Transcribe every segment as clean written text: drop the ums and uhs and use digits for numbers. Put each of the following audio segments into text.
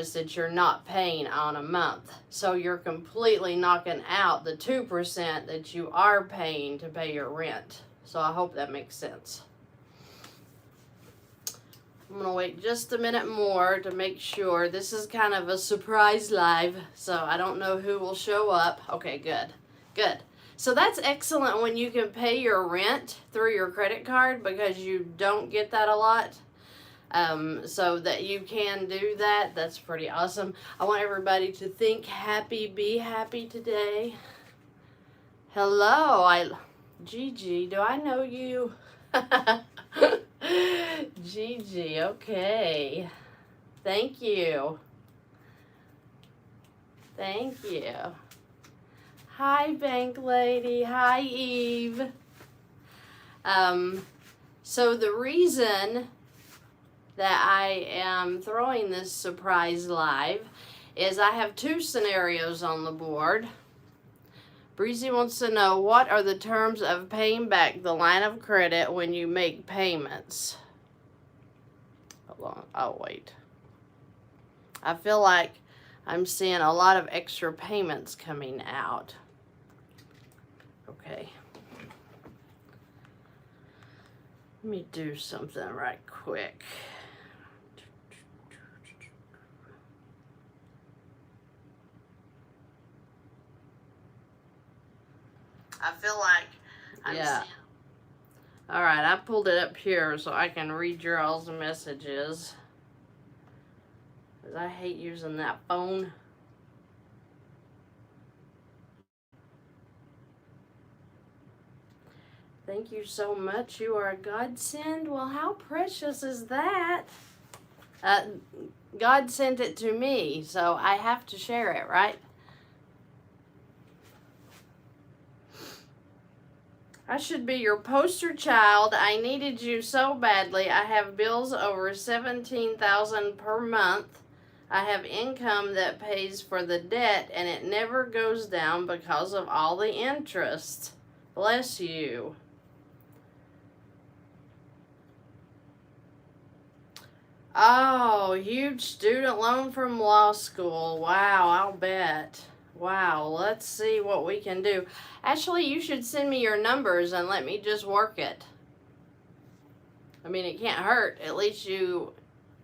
purpose that you're not paying on a month. So you're completely knocking out the 2% that you are paying to pay your rent. So I hope that makes sense. I'm going to wait just a minute more to make sure. This is kind of a surprise live, so I don't know who will show up. Okay, good. Good. So that's excellent when you can pay your rent through your credit card, because you don't get that a lot. So that you can do that, that's pretty awesome. I want everybody to think happy, be happy today. Hello, Gigi, do I know you? Gigi, okay. Thank you. Thank you. Hi, Bank Lady. Hi, Eve. So the reason that I am throwing this surprise live is I have two scenarios on the board. Breezy wants to know, what are the terms of paying back the line of credit when you make payments? Hold on, I'll wait. I feel like I'm seeing a lot of extra payments coming out. Okay. Let me do something right quick. I feel like I'm seeing. All right, I pulled it up here so I can read your all's messages. Because I hate using that phone. Thank you so much. You are a godsend. Well, how precious is that? God sent it to me, so I have to share it, right? I should be your poster child. I needed you so badly. I have bills over $17,000 per month. I have income that pays for the debt, and it never goes down because of all the interest. Bless you. Oh, huge student loan from law school. Wow, I'll bet. Wow, let's see what we can do. Actually, you should send me your numbers and let me just work it. I mean, it can't hurt. At least you,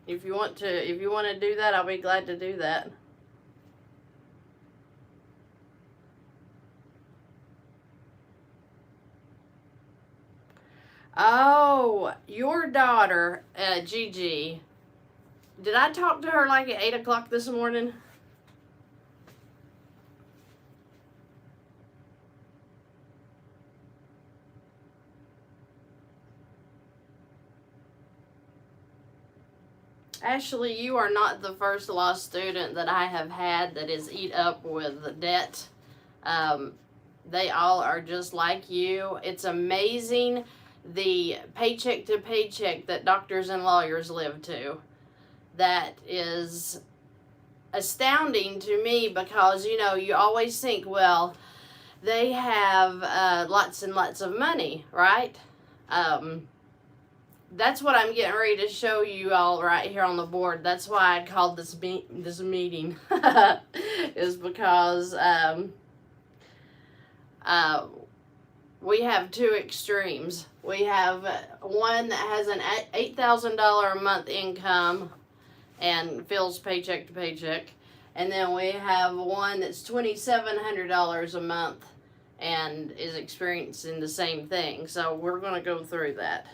if you want to do that, I'll be glad to do that. Oh, your daughter, Gigi. Did I talk to her like at 8 o'clock this morning? Ashley, you are not the first law student that I have had that is eat up with debt. They all are just like you. It's amazing the paycheck to paycheck that doctors and lawyers live to. That is astounding to me because, you know, you always think, well, they have lots and lots of money, right? That's what I'm getting ready to show you all right here on the board. That's why I called this meeting is because we have two extremes. We have one that has an $8,000 a month income and feels paycheck to paycheck, and then we have one that's $2,700 a month and is experiencing the same thing. So we're going to go through that.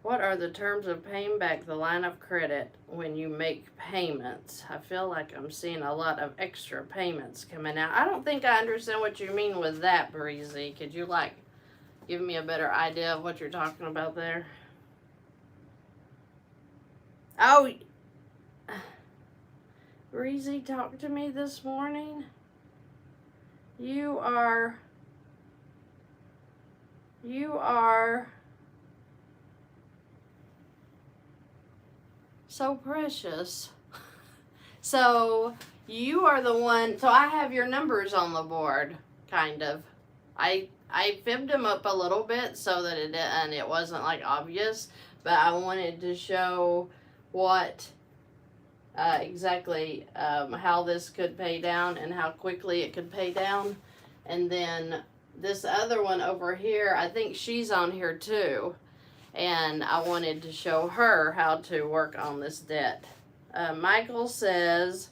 What are the terms of paying back the line of credit when you make payments? I feel like I'm seeing a lot of extra payments coming out. I don't think I understand what you mean with that, Breezy. Could you, like, give me a better idea of what you're talking about there? Oh, Breezy talked to me this morning. You are so precious. So you are the one, so I have your numbers on the board, kind of. I fibbed them up a little bit so that it wasn't like obvious, but I wanted to show what exactly how this could pay down and how quickly it could pay down. And then this other one over here, I think she's on here too, and I wanted to show her how to work on this debt. Michael says,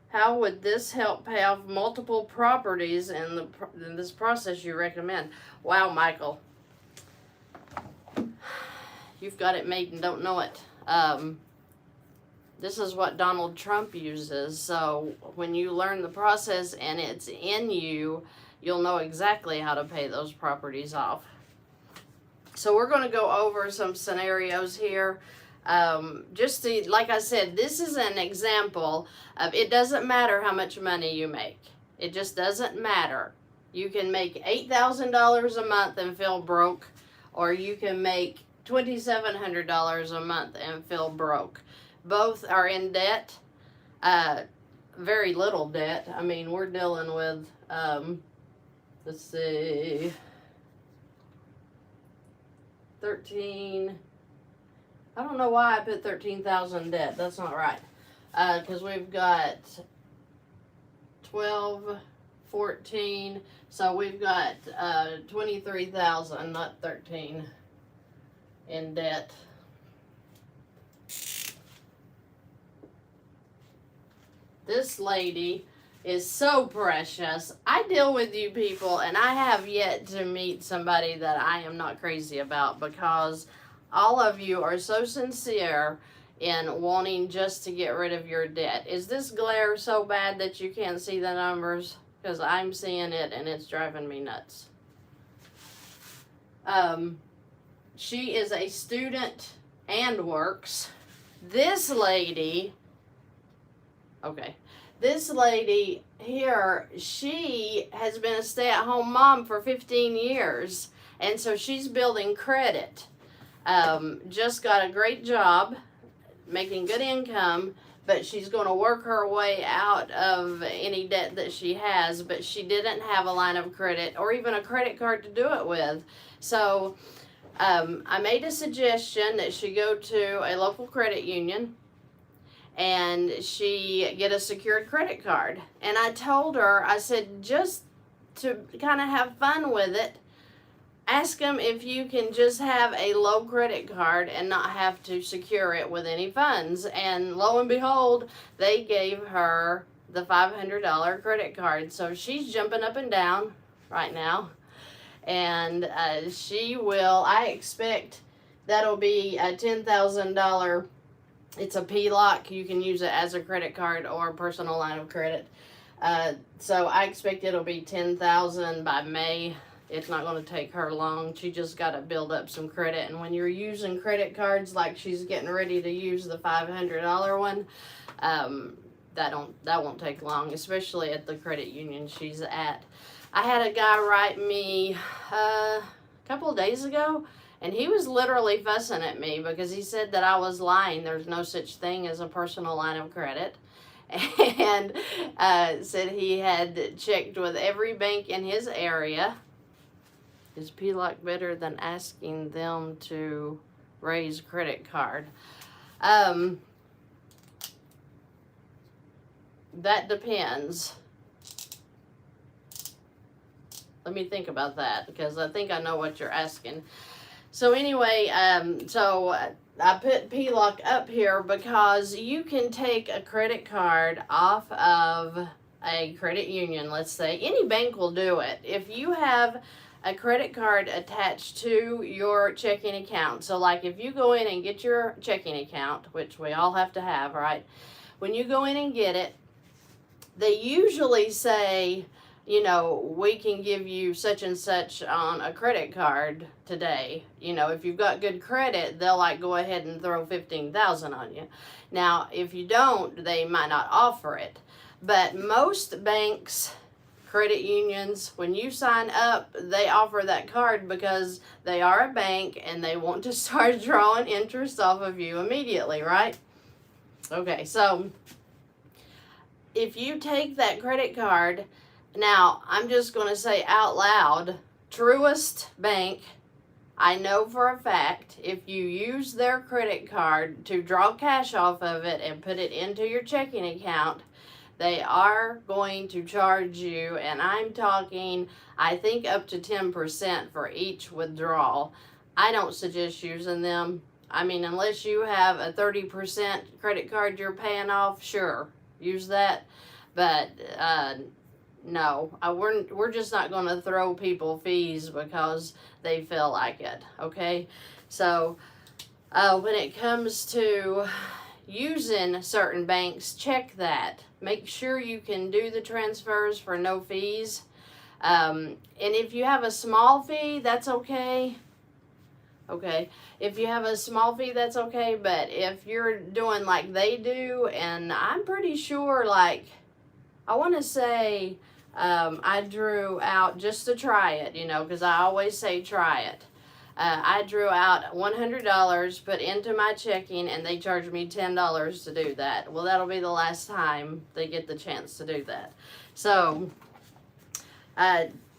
how would this help pay off multiple properties in this process you recommend? Wow, Michael. You've got it made and don't know it. This is what Donald Trump uses. So when you learn the process and it's in you, you'll know exactly how to pay those properties off. So we're going to go over some scenarios here. Just to, like I said, this is an example of, it doesn't matter how much money you make. It just doesn't matter. You can make $8,000 a month and feel broke, or you can make $2,700 a month and feel broke. Both are in debt, very little debt. I mean, we're dealing with, let's see, 13, I don't know why I put 13,000 debt. That's not right. Because we've got 12, 14, so we've got 23,000, not 13, in debt. This lady is so precious. I deal with you people, and I have yet to meet somebody that I am not crazy about, because all of you are so sincere in wanting just to get rid of your debt. Is this glare so bad that you can't see the numbers? Because I'm seeing it and it's driving me nuts. She is a student and works. This lady here, she has been a stay-at-home mom for 15 years, and so she's building credit. Just got a great job, making good income, but she's going to work her way out of any debt that she has, but she didn't have a line of credit or even a credit card to do it with. So I made a suggestion that she go to a local credit union and she get a secured credit card. And I told her, I said, just to kind of have fun with it, ask them if you can just have a low credit card and not have to secure it with any funds. And lo and behold, they gave her the $500 credit card. So she's jumping up and down right now. And she will, I expect that'll be a $10,000. It's a PLOC. You can use it as a credit card or a personal line of credit. So I expect it'll be $10,000 by May. It's not going to take her long. She just got to build up some credit. And when you're using credit cards like she's getting ready to use the $500 one, that won't take long, especially at the credit union she's at. I had a guy write me a couple of days ago, and he was literally fussing at me because he said that I was lying. There's no such thing as a personal line of credit. And said he had checked with every bank in his area. Is PLOC better than asking them to raise credit card? That depends. Let me think about that, because I think I know what you're asking. So anyway, so I put PLOC up here because you can take a credit card off of a credit union, let's say. Any bank will do it. If you have a credit card attached to your checking account. So like if you go in and get your checking account, which we all have to have, right? When you go in and get it, they usually say, you know, we can give you such and such on a credit card today. You know, if you've got good credit, they'll like go ahead and throw $15,000 on you. Now, if you don't, they might not offer it. But most banks, credit unions, when you sign up, they offer that card because they are a bank and they want to start drawing interest off of you immediately, right? Okay, so if you take that credit card Now, I'm just going to say out loud, Truist Bank, I know for a fact, if you use their credit card to draw cash off of it and put it into your checking account, they are going to charge you, and I'm talking, I think up to 10% for each withdrawal. I don't suggest using them. I mean, unless you have a 30% credit card you're paying off, sure, use that. But no, we're just not going to throw people fees because they feel like it, okay? So when it comes to using certain banks, check that. Make sure you can do the transfers for no fees. And if you have a small fee, that's okay. Okay, if you have a small fee, that's okay. But if you're doing like they do, and I'm pretty sure, like, I want to say I drew out just to try it, you know, because I always say try it. I drew out $100 put into my checking, and they charged me $10 to do that. Well, that'll be the last time they get the chance to do that. So,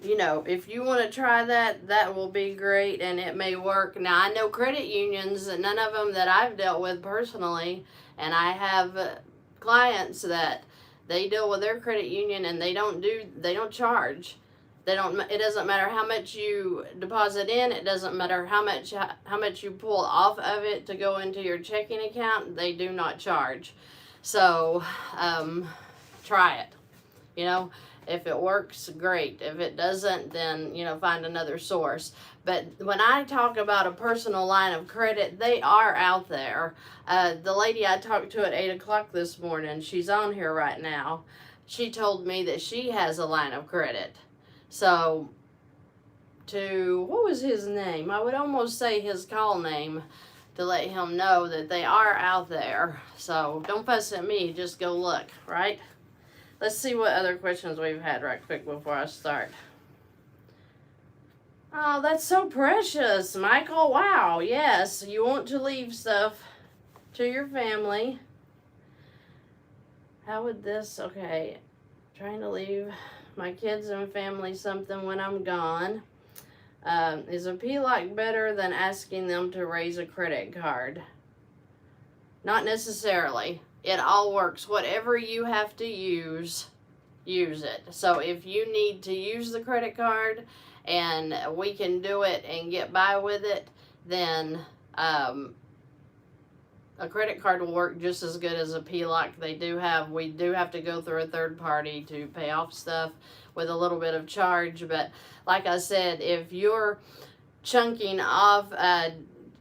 you know, if you want to try that, that will be great, and it may work. Now, I know credit unions, none of them that I've dealt with personally, and I have clients that they deal with their credit union, and they don't charge. It doesn't matter how much you deposit in, it doesn't matter how much you pull off of it to go into your checking account, they do not charge. So, try it, you know. If it works, great. If it doesn't, then, you know, find another source. But when I talk about a personal line of credit, they are out there. The lady I talked to at 8 o'clock this morning, she's on here right now. She told me that she has a line of credit. So, what was his name? I would almost say his call name to let him know that they are out there. So, don't fuss at me, just go look, right? Let's see what other questions we've had right quick before I start. Oh, that's so precious, Michael. Wow, yes, you want to leave stuff to your family. How would this, okay, trying to leave my kids and family something when I'm gone. Is a PLOC better than asking them to raise a credit card? Not necessarily. It all works. Whatever you have to use it. So if you need to use the credit card and we can do it and get by with it, then a credit card will work just as good as a PLOC. We do have to go through a third party to pay off stuff with a little bit of charge. But like I said, if you're chunking off a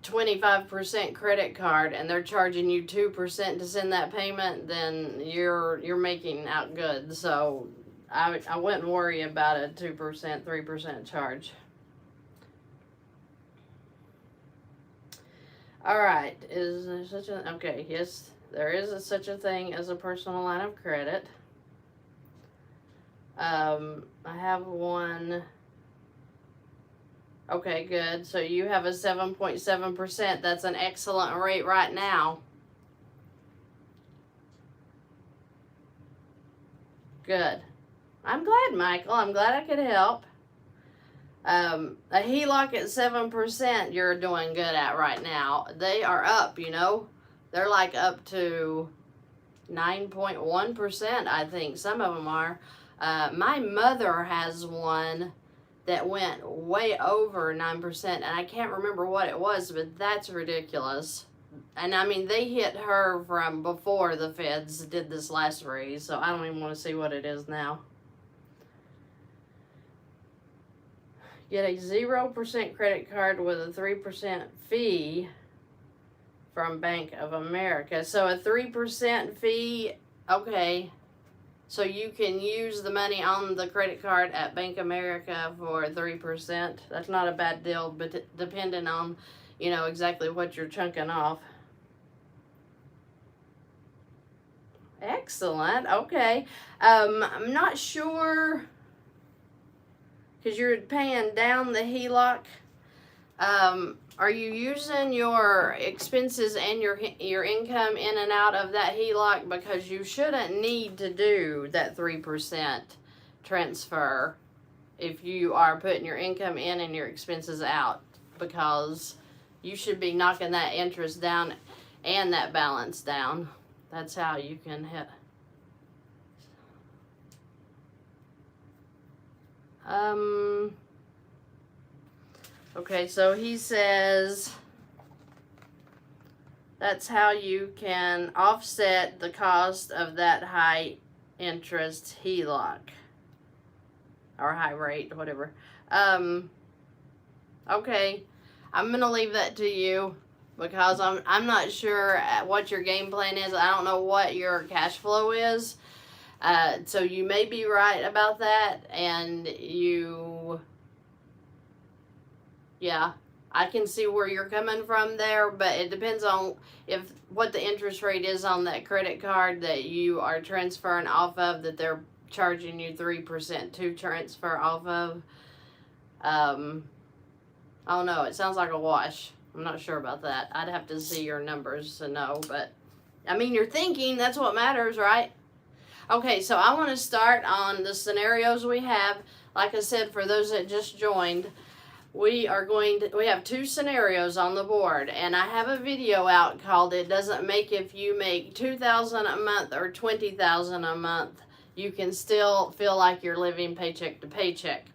25% credit card and they're charging you 2% to send that payment, then you're making out good. So I wouldn't worry about a 2%, 3% charge. All right, is there such a, okay, yes, there is such a thing as a personal line of credit. I have one. Okay, good. So you have a 7.7%. That's an excellent rate right now. Good. I'm glad, Michael. I'm glad I could help. A HELOC at 7%, you're doing good at right now. They are up, you know. They're like up to 9.1%, I think. Some of them are. My mother has one that went way over 9%, and I can't remember what it was, but that's ridiculous. And I mean, they hit her from before the feds did this last raise, so I don't even want to see what it is now. Get a 0% credit card with a 3% fee from Bank of America. So a 3% fee, okay. So you can use the money on the credit card at Bank of America for 3%. That's not a bad deal, but depending on, you know, exactly what you're chunking off. Excellent. Okay. I'm not sure, because you're paying down the HELOC. Are you using your expenses and your income in and out of that HELOC? Because you shouldn't need to do that 3%. transfer if you are putting your income in and your expenses out, because you should be knocking that interest down and that balance down. That's how you can hit. Okay, so he says that's how you can offset the cost of that high interest HELOC or high rate, whatever. Okay, I'm gonna leave that to you, because I'm not sure what your game plan is. I don't know what your cash flow is. So you may be right about that, and yeah, I can see where you're coming from there, but it depends on what the interest rate is on that credit card that you are transferring off of, that they're charging you 3% to transfer off of. I don't know. It sounds like a wash. I'm not sure about that. I'd have to see your numbers to know, but I mean, you're thinking, that's what matters, right? Okay, so I want to start on the scenarios we have. Like I said, for those that just joined, we have 2 scenarios on the board, and I have a video out called "It Doesn't Make If You Make $2,000 a month or $20,000 a month, you can still feel like you're living paycheck to paycheck."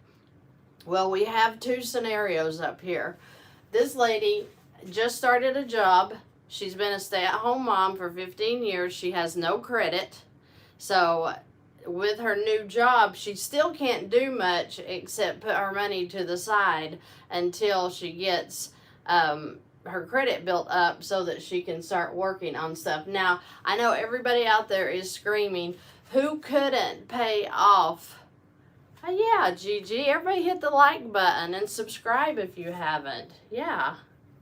Well, we have 2 scenarios up here. This lady just started a job. She's been a stay-at-home mom for 15 years. She has no credit. So with her new job, she still can't do much except put her money to the side until she gets her credit built up so that she can start working on stuff. Now, I know everybody out there is screaming, who couldn't pay off? Yeah, Gigi, everybody hit the like button and subscribe if you haven't. Yeah,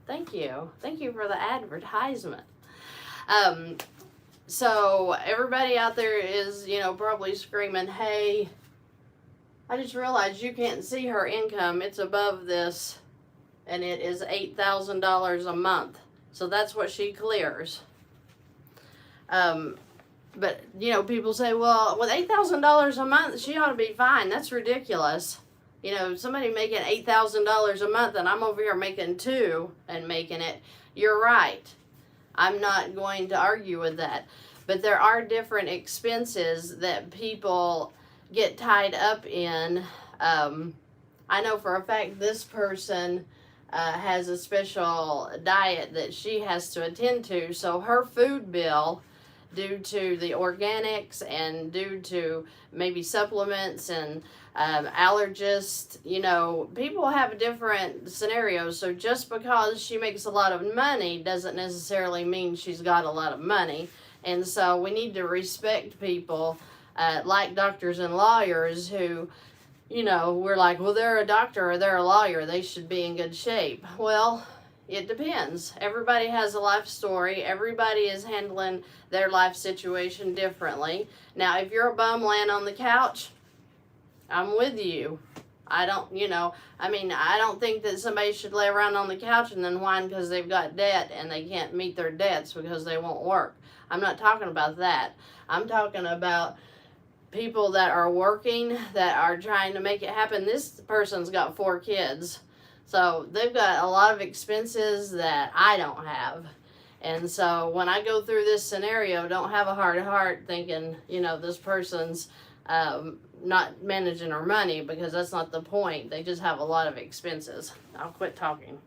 thank you. Thank you for the advertisement. So everybody out there is, probably screaming, hey, I just realized you can't see her income. It's above this, and it is $8,000 a month. So that's what she clears. But, people say, well, with $8,000 a month, she ought to be fine. That's ridiculous. Somebody making $8,000 a month, and I'm over here making $2 million and making it. You're right. I'm not going to argue with that. But there are different expenses that people get tied up in. I know for a fact this person has a special diet that she has to attend to. So her food bill, due to the organics and due to maybe supplements and allergists, people have different scenarios. So just because she makes a lot of money doesn't necessarily mean she's got a lot of money. And so we need to respect people like doctors and lawyers who, we're like, well, they're a doctor or they're a lawyer, they should be in good shape. Well, it depends. Everybody has a life story. Everybody is handling their life situation differently. Now, if you're a bum laying on the couch, I'm with you. I don't think that somebody should lay around on the couch and then whine because they've got debt and they can't meet their debts because they won't work. I'm not talking about that. I'm talking about people that are working, that are trying to make it happen. This person's got 4 kids. So they've got a lot of expenses that I don't have. And so when I go through this scenario, don't have a hard heart thinking, this person's not managing her money, because that's not the point. They just have a lot of expenses. I'll quit talking.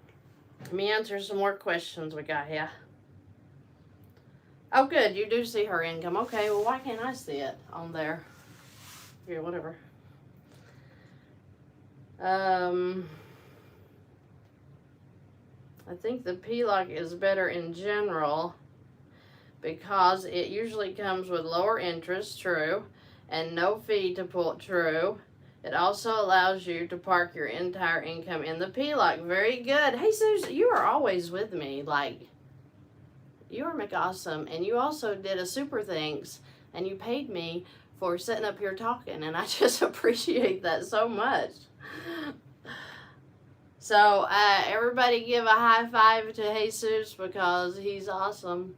Let me answer some more questions we got here. Oh, good. You do see her income. Okay, well, why can't I see it on there? Yeah, whatever. I think the PLOC is better in general because it usually comes with lower interest, true, and no fee to pull, true. It also allows you to park your entire income in the PLOC. Very good. Hey, Susan, you are always with me. You are McAwesome, and you also did a super thanks, and you paid me for sitting up here talking, and I just appreciate that so much. So, everybody give a high five to Jesus because he's awesome.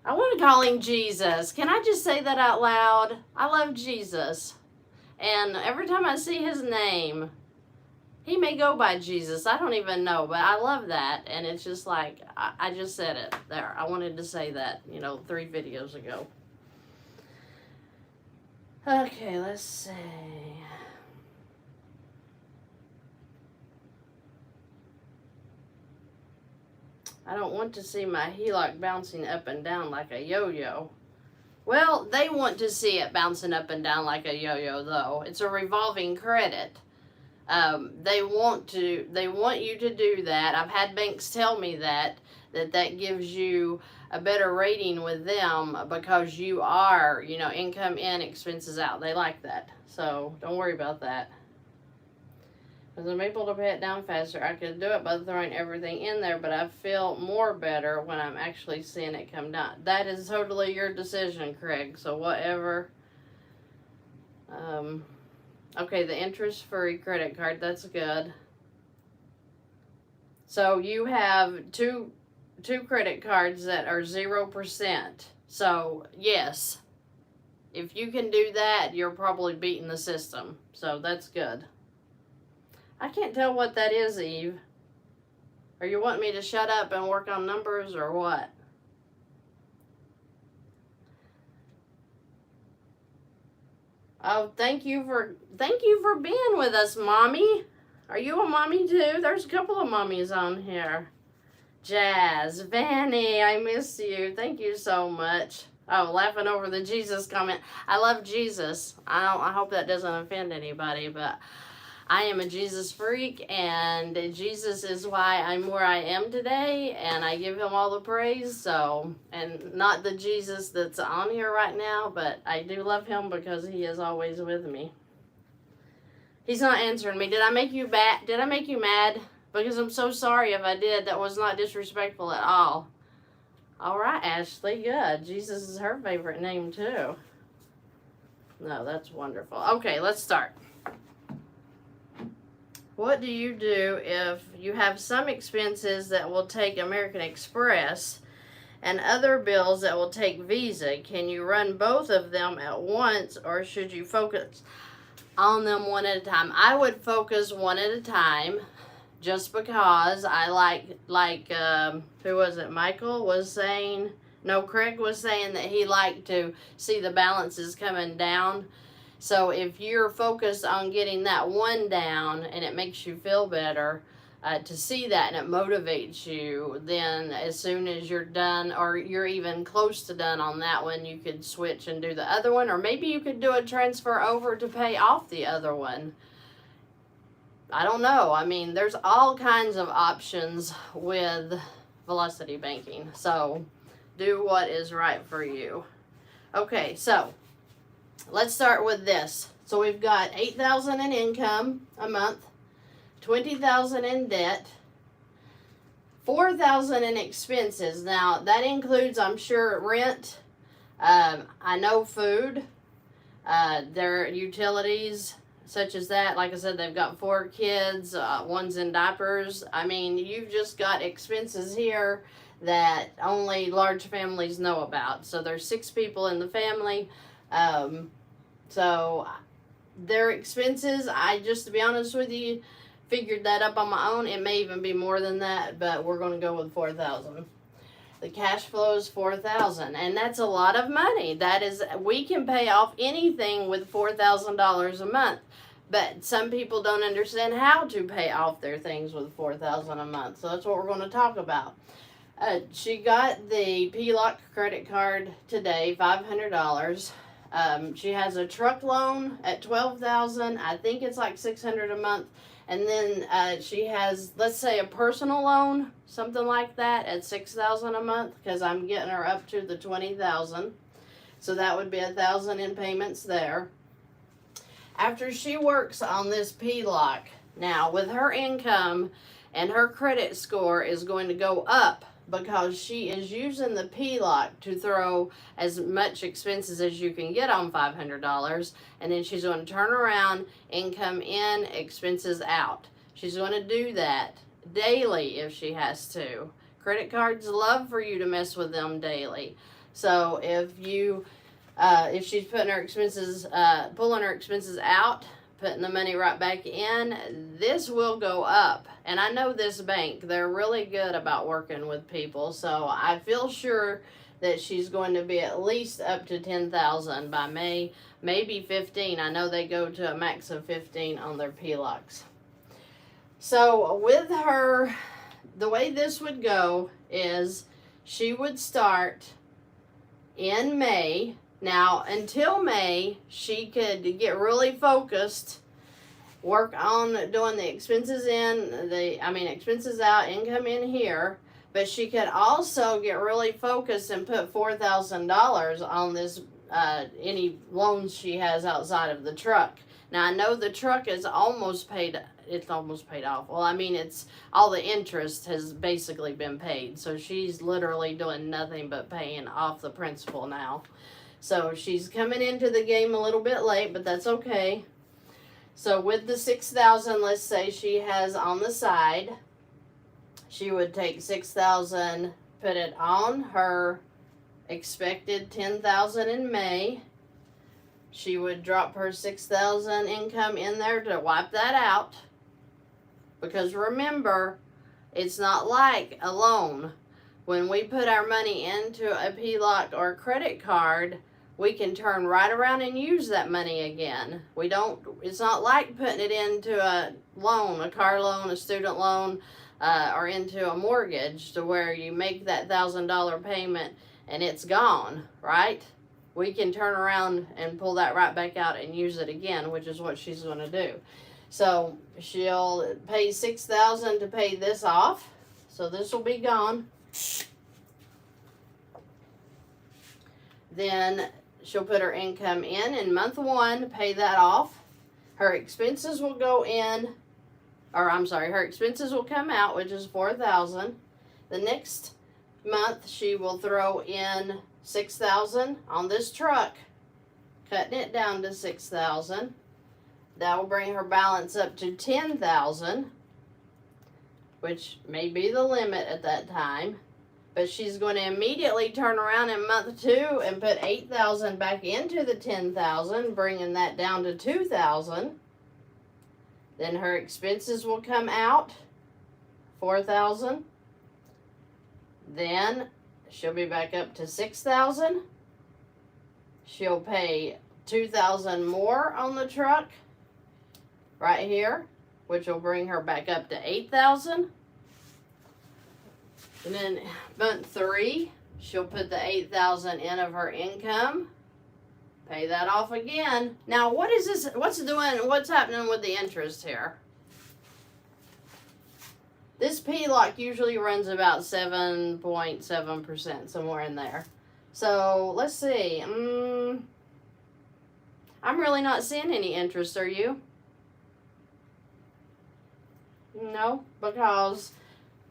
I want to call him Jesus. Can I just say that out loud? I love Jesus. And every time I see his name, he may go by Jesus. I don't even know, but I love that. And it's just like, I just said it there. I wanted to say that, 3 videos ago. Okay, let's see. I don't want to see my HELOC bouncing up and down like a yo-yo. Well, they want to see it bouncing up and down like a yo-yo, though. It's a revolving credit. They want you to do that. I've had banks tell me that gives you a better rating with them because you are, income in, expenses out. They like that. So don't worry about that. Because I'm able to pay it down faster. I could do it by throwing everything in there, but I feel more better when I'm actually seeing it come down. That is totally your decision, Craig. So whatever. Okay, the interest-free credit card. That's good. So you have two credit cards that are 0%. So yes, if you can do that, you're probably beating the system. So that's good. I can't tell what that is, Eve. Are you wanting me to shut up and work on numbers or what? Oh, thank you for being with us, Mommy. Are you a mommy too? There's a couple of mommies on here. Jazz, Vanny, I miss you. Thank you so much. Oh, laughing over the Jesus comment. I love Jesus. I hope that doesn't offend anybody, but I am a Jesus freak, and Jesus is why I'm where I am today, and I give him all the praise. So, and not the Jesus that's on here right now, but I do love him because he is always with me. He's not answering me. Did I make you Did I make you mad? Because I'm so sorry if I did. That was not disrespectful at all. All right, Ashley, good. Jesus is her favorite name too. No, that's wonderful. Okay, let's start. What do you do if you have some expenses that will take American Express and other bills that will take Visa? Can you run both of them at once, or should you focus on them one at a time? I would focus one at a time, just because I like who was it? Michael was saying, no, Craig was saying that he liked to see the balances coming down. So if you're focused on getting that one down and it makes you feel better to see that and it motivates you, then as soon as you're done or you're even close to done on that one, you could switch and do the other one. Or maybe you could do a transfer over to pay off the other one. I don't know. I mean, there's all kinds of options with Velocity Banking. So do what is right for you. Okay, so let's start with this. So we've got $8,000 in income a month, $20,000 in debt, $4,000 in expenses. Now that includes, I'm sure, rent. I know food, their utilities, such as that. Like I said, they've got 4 kids, one's in diapers. I mean, you've just got expenses here that only large families know about. So there's 6 people in the family. So their expenses, to be honest with you, figured that up on my own. It may even be more than that, but we're going to go with $4,000. The cash flow is $4,000, and that's a lot of money. That is, we can pay off anything with $4,000 a month, but some people don't understand how to pay off their things with $4,000 a month. So that's what we're going to talk about. She got the HELOC credit card today, $500. She has a truck loan at $12,000. I think it's like $600 a month. And then she has, let's say, a personal loan, something like that, at $6,000 a month, because I'm getting her up to the $20,000. So that would be $1,000 in payments there. After she works on this HELOC, now with her income and her credit score is going to go up, because she is using the HELOC to throw as much expenses as you can get on $500, and then she's going to turn around, income in, expenses out. She's going to do that daily if she has to. Credit cards love for you to mess with them daily. So if you If she's putting her expenses, pulling her expenses out, putting the money right back in, this will go up. And I know this bank, they're really good about working with people. So I feel sure that she's going to be at least up to 10,000 by May, maybe 15. I know they go to a max of 15 on their PLOCs. So with her, the way this would go is she would start in May. Now, until May, she could get really focused, work on doing the expenses expenses out, income in here. But she could also get really focused and put $4,000 on this, any loans she has outside of the truck. Now, I know the truck is almost paid. It's almost paid off. Well, I mean, it's all the interest has basically been paid. So she's literally doing nothing but paying off the principal now. So she's coming into the game a little bit late, but that's okay. So with the 6,000, let's say she has on the side, she would take 6,000, put it on her expected 10,000 in May. She would drop her 6,000 income in there to wipe that out. Because remember, it's not like a loan. When we put our money into a PLOC or a credit card, we can turn right around and use that money again. It's not like putting it into a loan, a car loan, a student loan, or into a mortgage to where you make that $1,000 payment and it's gone, right? We can turn around and pull that right back out and use it again, which is what she's going to do. So she'll pay $6,000 to pay this off. So this will be gone. Then she'll put her income in month 1, pay that off. Her expenses will go in, her expenses will come out, which is $4,000. The next month she will throw in $6,000 on this truck, cutting it down to $6,000. That will bring her balance up to $10,000, which may be the limit at that time. But she's going to immediately turn around in month 2 and put $8,000 back into the $10,000, bringing that down to $2,000. Then her expenses will come out, $4,000. Then she'll be back up to $6,000. She'll pay $2,000 more on the truck right here, which will bring her back up to $8,000. And then month 3, she'll put the $8,000 in of her income, pay that off again. Now, what is this? What's happening with the interest here? This PLOC usually runs about 7.7%, somewhere in there. So let's see. I'm really not seeing any interest. Are you? No, because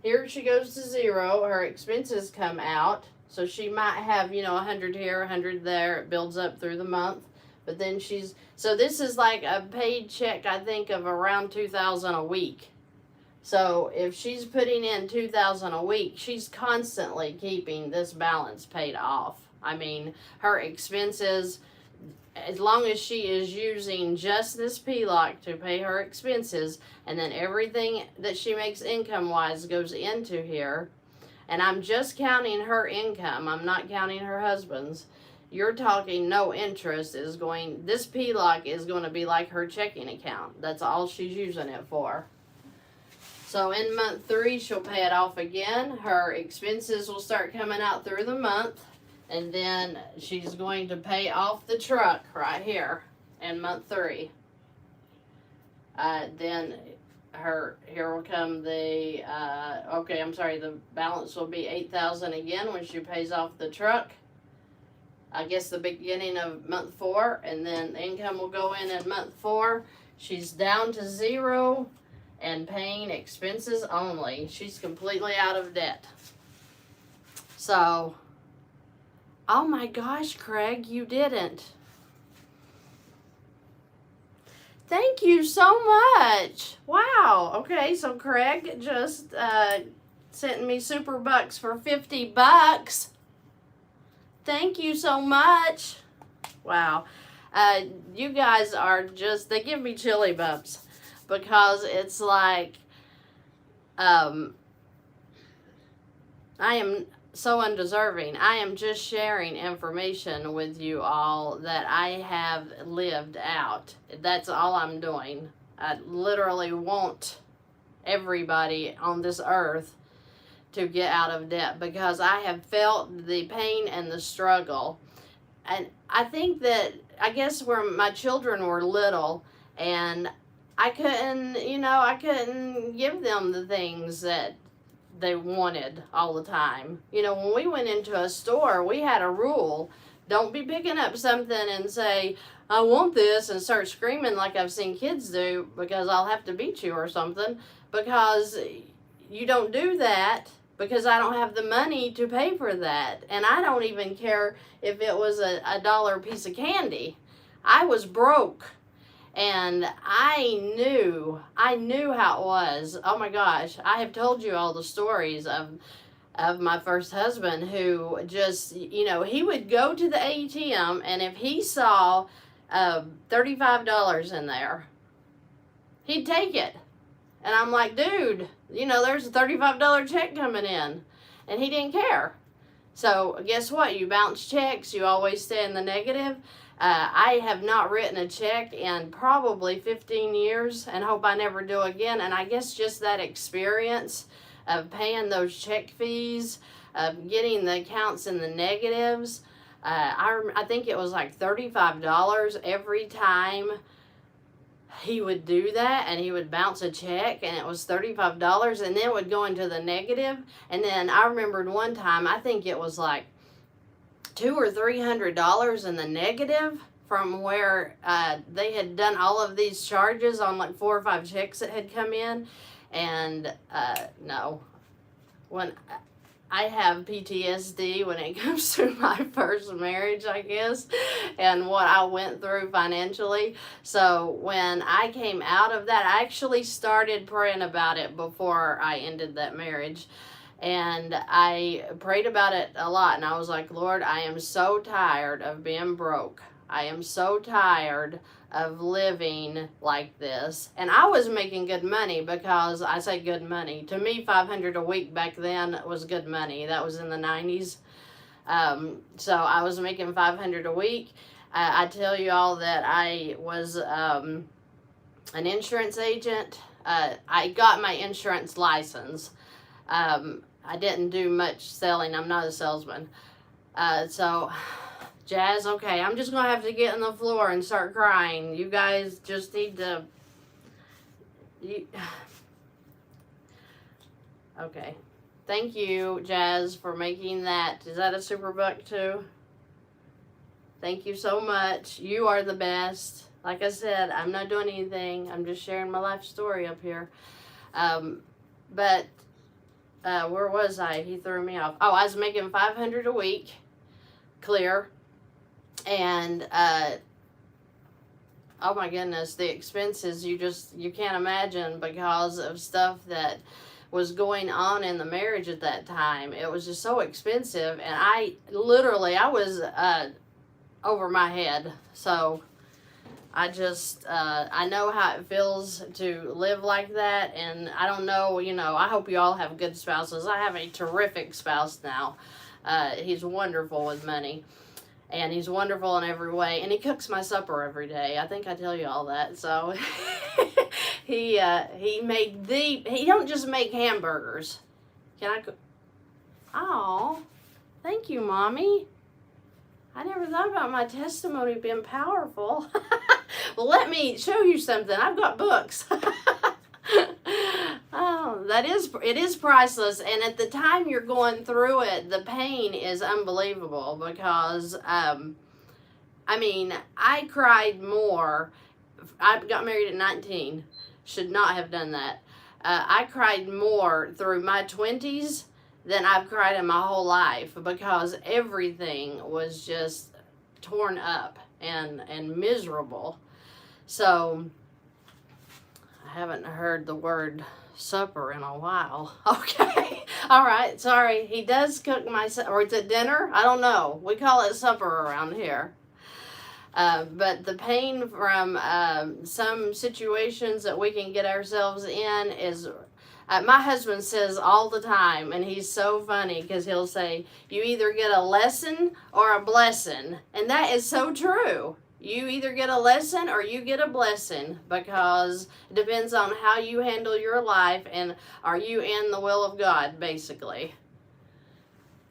here she goes to 0. Her expenses come out. So she might have, 100 here, 100 there. It builds up through the month. But then so this is like a paid check, I think, of around $2,000 a week. So if she's putting in $2,000 a week, she's constantly keeping this balance paid off. I mean, her expenses, as long as she is using just this PLOC to pay her expenses, and then everything that she makes income-wise goes into here, and I'm just counting her income, I'm not counting her husband's, you're talking no interest this PLOC is going to be like her checking account. That's all she's using it for. So in month 3, she'll pay it off again. Her expenses will start coming out through the month. And then she's going to pay off the truck right here in month 3. Then here will come the balance will be $8,000 again when she pays off the truck. I guess the beginning of month 4, and then the income will go in month 4. She's down to 0 and paying expenses only. She's completely out of debt. So, oh my gosh, Craig, you didn't. Thank you so much. Wow. Okay, so Craig just sent me super bucks for $50. Thank you so much. Wow. You guys are just, they give me chilly bumps because it's like, I am so undeserving. I am just sharing information with you all that I have lived out. That's all I'm doing. I literally want everybody on this earth to get out of debt because I have felt the pain and the struggle. And I think that, I guess when my children were little and I couldn't give them the things that they wanted all the time. When we went into a store, we had a rule. Don't be picking up something and say, I want this, and start screaming like I've seen kids do because I'll have to beat you or something. Because you don't do that because I don't have the money to pay for that. And I don't even care if it was a dollar piece of candy. I was broke. And I knew how it was. Oh my gosh, I have told you all the stories of my first husband who just, he would go to the ATM, and if he saw $35 in there, he'd take it. And I'm like, dude, there's a $35 check coming in. And he didn't care. So guess what? You bounce checks, you always stay in the negative. I have not written a check in probably 15 years and hope I never do again. And I guess just that experience of paying those check fees, of getting the accounts in the negatives. I think it was like $35 every time he would do that, and he would bounce a check, and it was $35, and then it would go into the negative. And then I remembered one time, I think it was like $200 or $300 in the negative from where they had done all of these charges on like 4 or 5 checks that had come in. And no, when I have PTSD when it comes to my first marriage, I guess, and what I went through financially. So when I came out of that, I actually started praying about it before I ended that marriage. And I prayed about it a lot, and I was like, Lord, I am so tired of being broke. I am so tired of living like this. And I was making good money, because I say good money. To me, $500 a week back then was good money. That was in the 90s. So I was making $500 a week. I tell you all that I was an insurance agent. I got my insurance license. I didn't do much selling. I'm not a salesman. So, Jazz, okay, I'm just going to have to get on the floor and start crying. You guys just need to... Okay. Thank you, Jazz, for making that. Is that a super buck too? Thank you so much. You are the best. Like I said, I'm not doing anything. I'm just sharing my life story up here. Where was I? He threw me off. Oh, I was making $500 a week, clear. And, oh my goodness, the expenses, you can't imagine, because of stuff that was going on in the marriage at that time. It was just so expensive. And I was over my head. So I know how it feels to live like that, and I don't know, I hope you all have good spouses. I have a terrific spouse now. He's wonderful with money, and he's wonderful in every way, and he cooks my supper every day. I think I tell you all that. So he don't just make hamburgers. Can I cook? Oh, thank you, Mommy. I never thought about my testimony being powerful. Well, let me show you something. I've got books. Oh, it is priceless. And at the time you're going through it, the pain is unbelievable, because, I cried more. I got married at 19. Should not have done that. I cried more through my 20s than I've cried in my whole life, because everything was just torn up and miserable. So I haven't heard the word supper in a while. Okay. All right. Sorry. He does cook my supper. Or is it dinner? I don't know. We call it supper around here. But the pain from some situations that we can get ourselves in is, my husband says all the time, and he's so funny because he'll say, you either get a lesson or a blessing. And that is so true. You either get a lesson or you get a blessing, because it depends on how you handle your life and are you in the will of God, basically.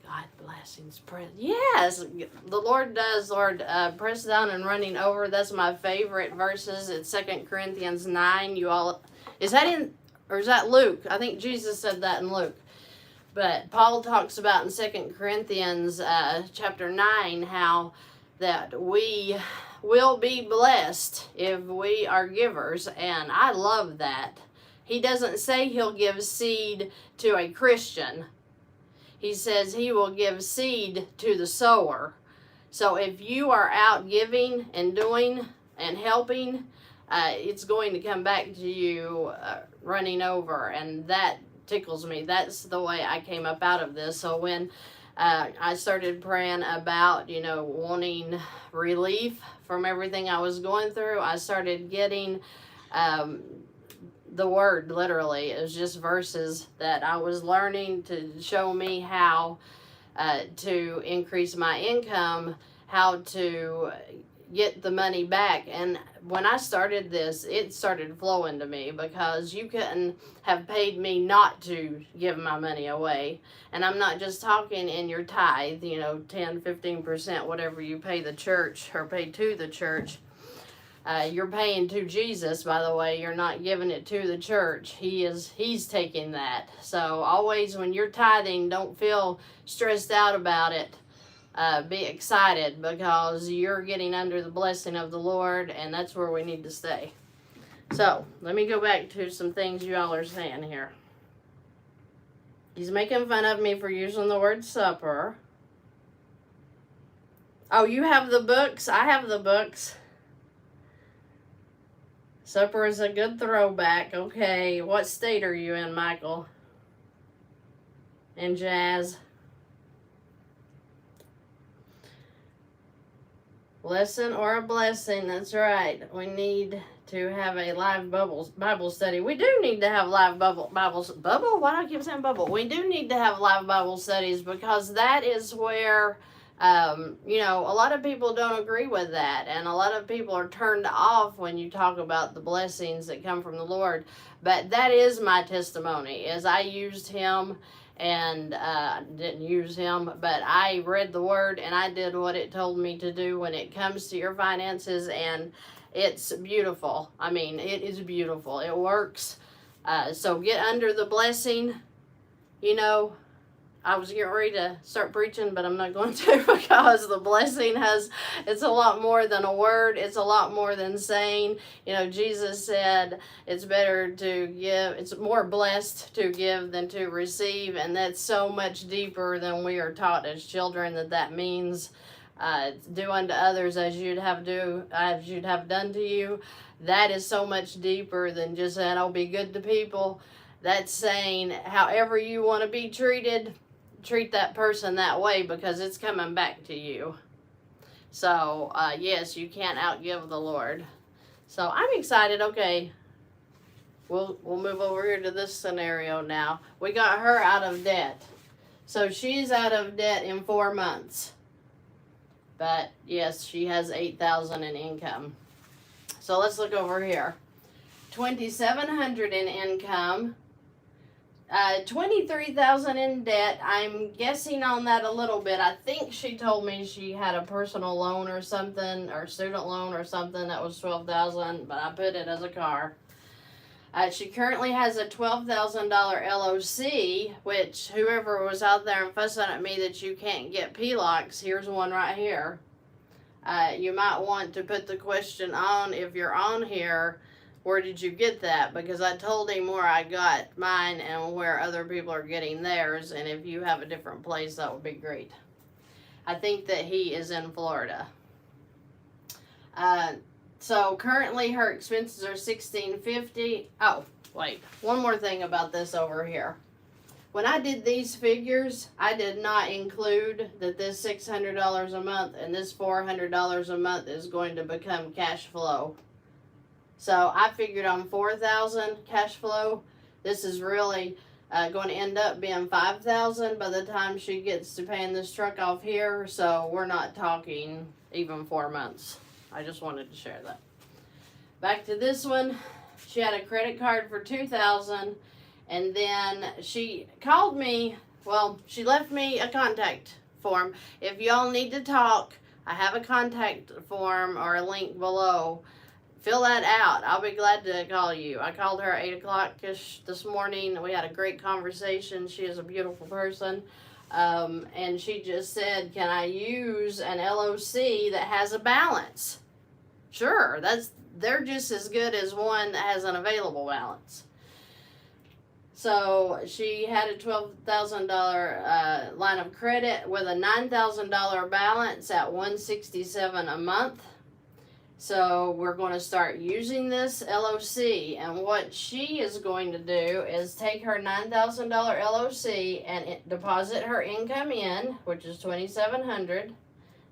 God blessings. Yes, the Lord does, Lord. Press down and running over. That's my favorite verses. It's 2 Corinthians 9. You all, is that in, or is that Luke? I think Jesus said that in Luke. But Paul talks about in 2 Corinthians chapter 9 how that we will be blessed if we are givers. And I love that. He doesn't say he'll give seed to a Christian. He says he will give seed to the sower. So if you are out giving and doing and helping, it's going to come back to you running over. And that tickles me. That's the way I came up out of this. So when I started praying about, wanting relief from everything I was going through, I started getting the word, literally. It was just verses that I was learning to show me how to increase my income, how to get the money back. And when I started this, it started flowing to me, because you couldn't have paid me not to give my money away. And I'm not just talking in your tithe, 10, 15%, whatever you pay the church or pay to the church. You're paying to Jesus, by the way. You're not giving it to the church. He's taking that. So always when you're tithing, don't feel stressed out about it. Be excited, because you're getting under the blessing of the Lord, and that's where we need to stay. So let me go back to some things you all are saying here. He's making fun of me for using the word supper. Oh, you have the books? I have the books. Supper is a good throwback. Okay, what state are you in, Michael? And Jazz? Lesson or a blessing, that's right. We need to have a live Bible study. We do need to have live Bible? Why do I keep saying bubble? We do need to have live Bible studies, because that is where, a lot of people don't agree with that. And a lot of people are turned off when you talk about the blessings that come from the Lord. But that is my testimony, is I used him and didn't use him, but I read the word and I did what it told me to do when it comes to your finances, and it's beautiful. I mean, it is beautiful. It works. So get under the blessing. I was getting ready to start preaching, but I'm not going to, because the blessing it's a lot more than a word. It's a lot more than saying, Jesus said it's better to give, it's more blessed to give than to receive. And that's so much deeper than we are taught as children that means do unto others as you'd have done to you. That is so much deeper than just saying, oh, be good to people. That's saying however you want to be treated, treat that person that way, because it's coming back to you. So yes, you can't outgive the Lord. So I'm excited. Okay, we'll move over here to this scenario now. We got her out of debt, so she's out of debt in 4 months. But yes, she has $8,000 in income. So let's look over here. $2,700 in income. 23,000 in debt. I'm guessing on that a little bit. I think she told me she had a personal loan or something, or student loan or something that was 12,000, but I put it as a car. She currently has a $12,000 LOC, which whoever was out there and fussing at me that you can't get PLOCs, here's one right here. You might want to put the question on, if you're on here, where did you get that? Because I told him where I got mine and where other people are getting theirs. And if you have a different place, that would be great. I think that he is in Florida. So currently her expenses are $1,650. Oh, wait. One more thing about this over here. When I did these figures, I did not include that this $600 a month and this $400 a month is going to become cash flow. So I figured on $4,000 cash flow. This is really going to end up being $5,000 by the time she gets to paying this truck off here. So we're not talking even 4 months. I just wanted to share that. Back to this one. She had a credit card for $2,000. And then she called me, well, she left me a contact form. If y'all need to talk, I have a contact form or a link below. Fill that out. I'll be glad to call you. I called her at 8 o'clock-ish this morning. We had a great conversation. She is a beautiful person. And she just said, can I use an LOC that has a balance? Sure, they're just as good as one that has an available balance. So she had a $12,000 line of credit with a $9,000 balance at $167 a month. So we're going to start using this LOC, and what she is going to do is take her $9,000 LOC and deposit her income in, which is $2,700.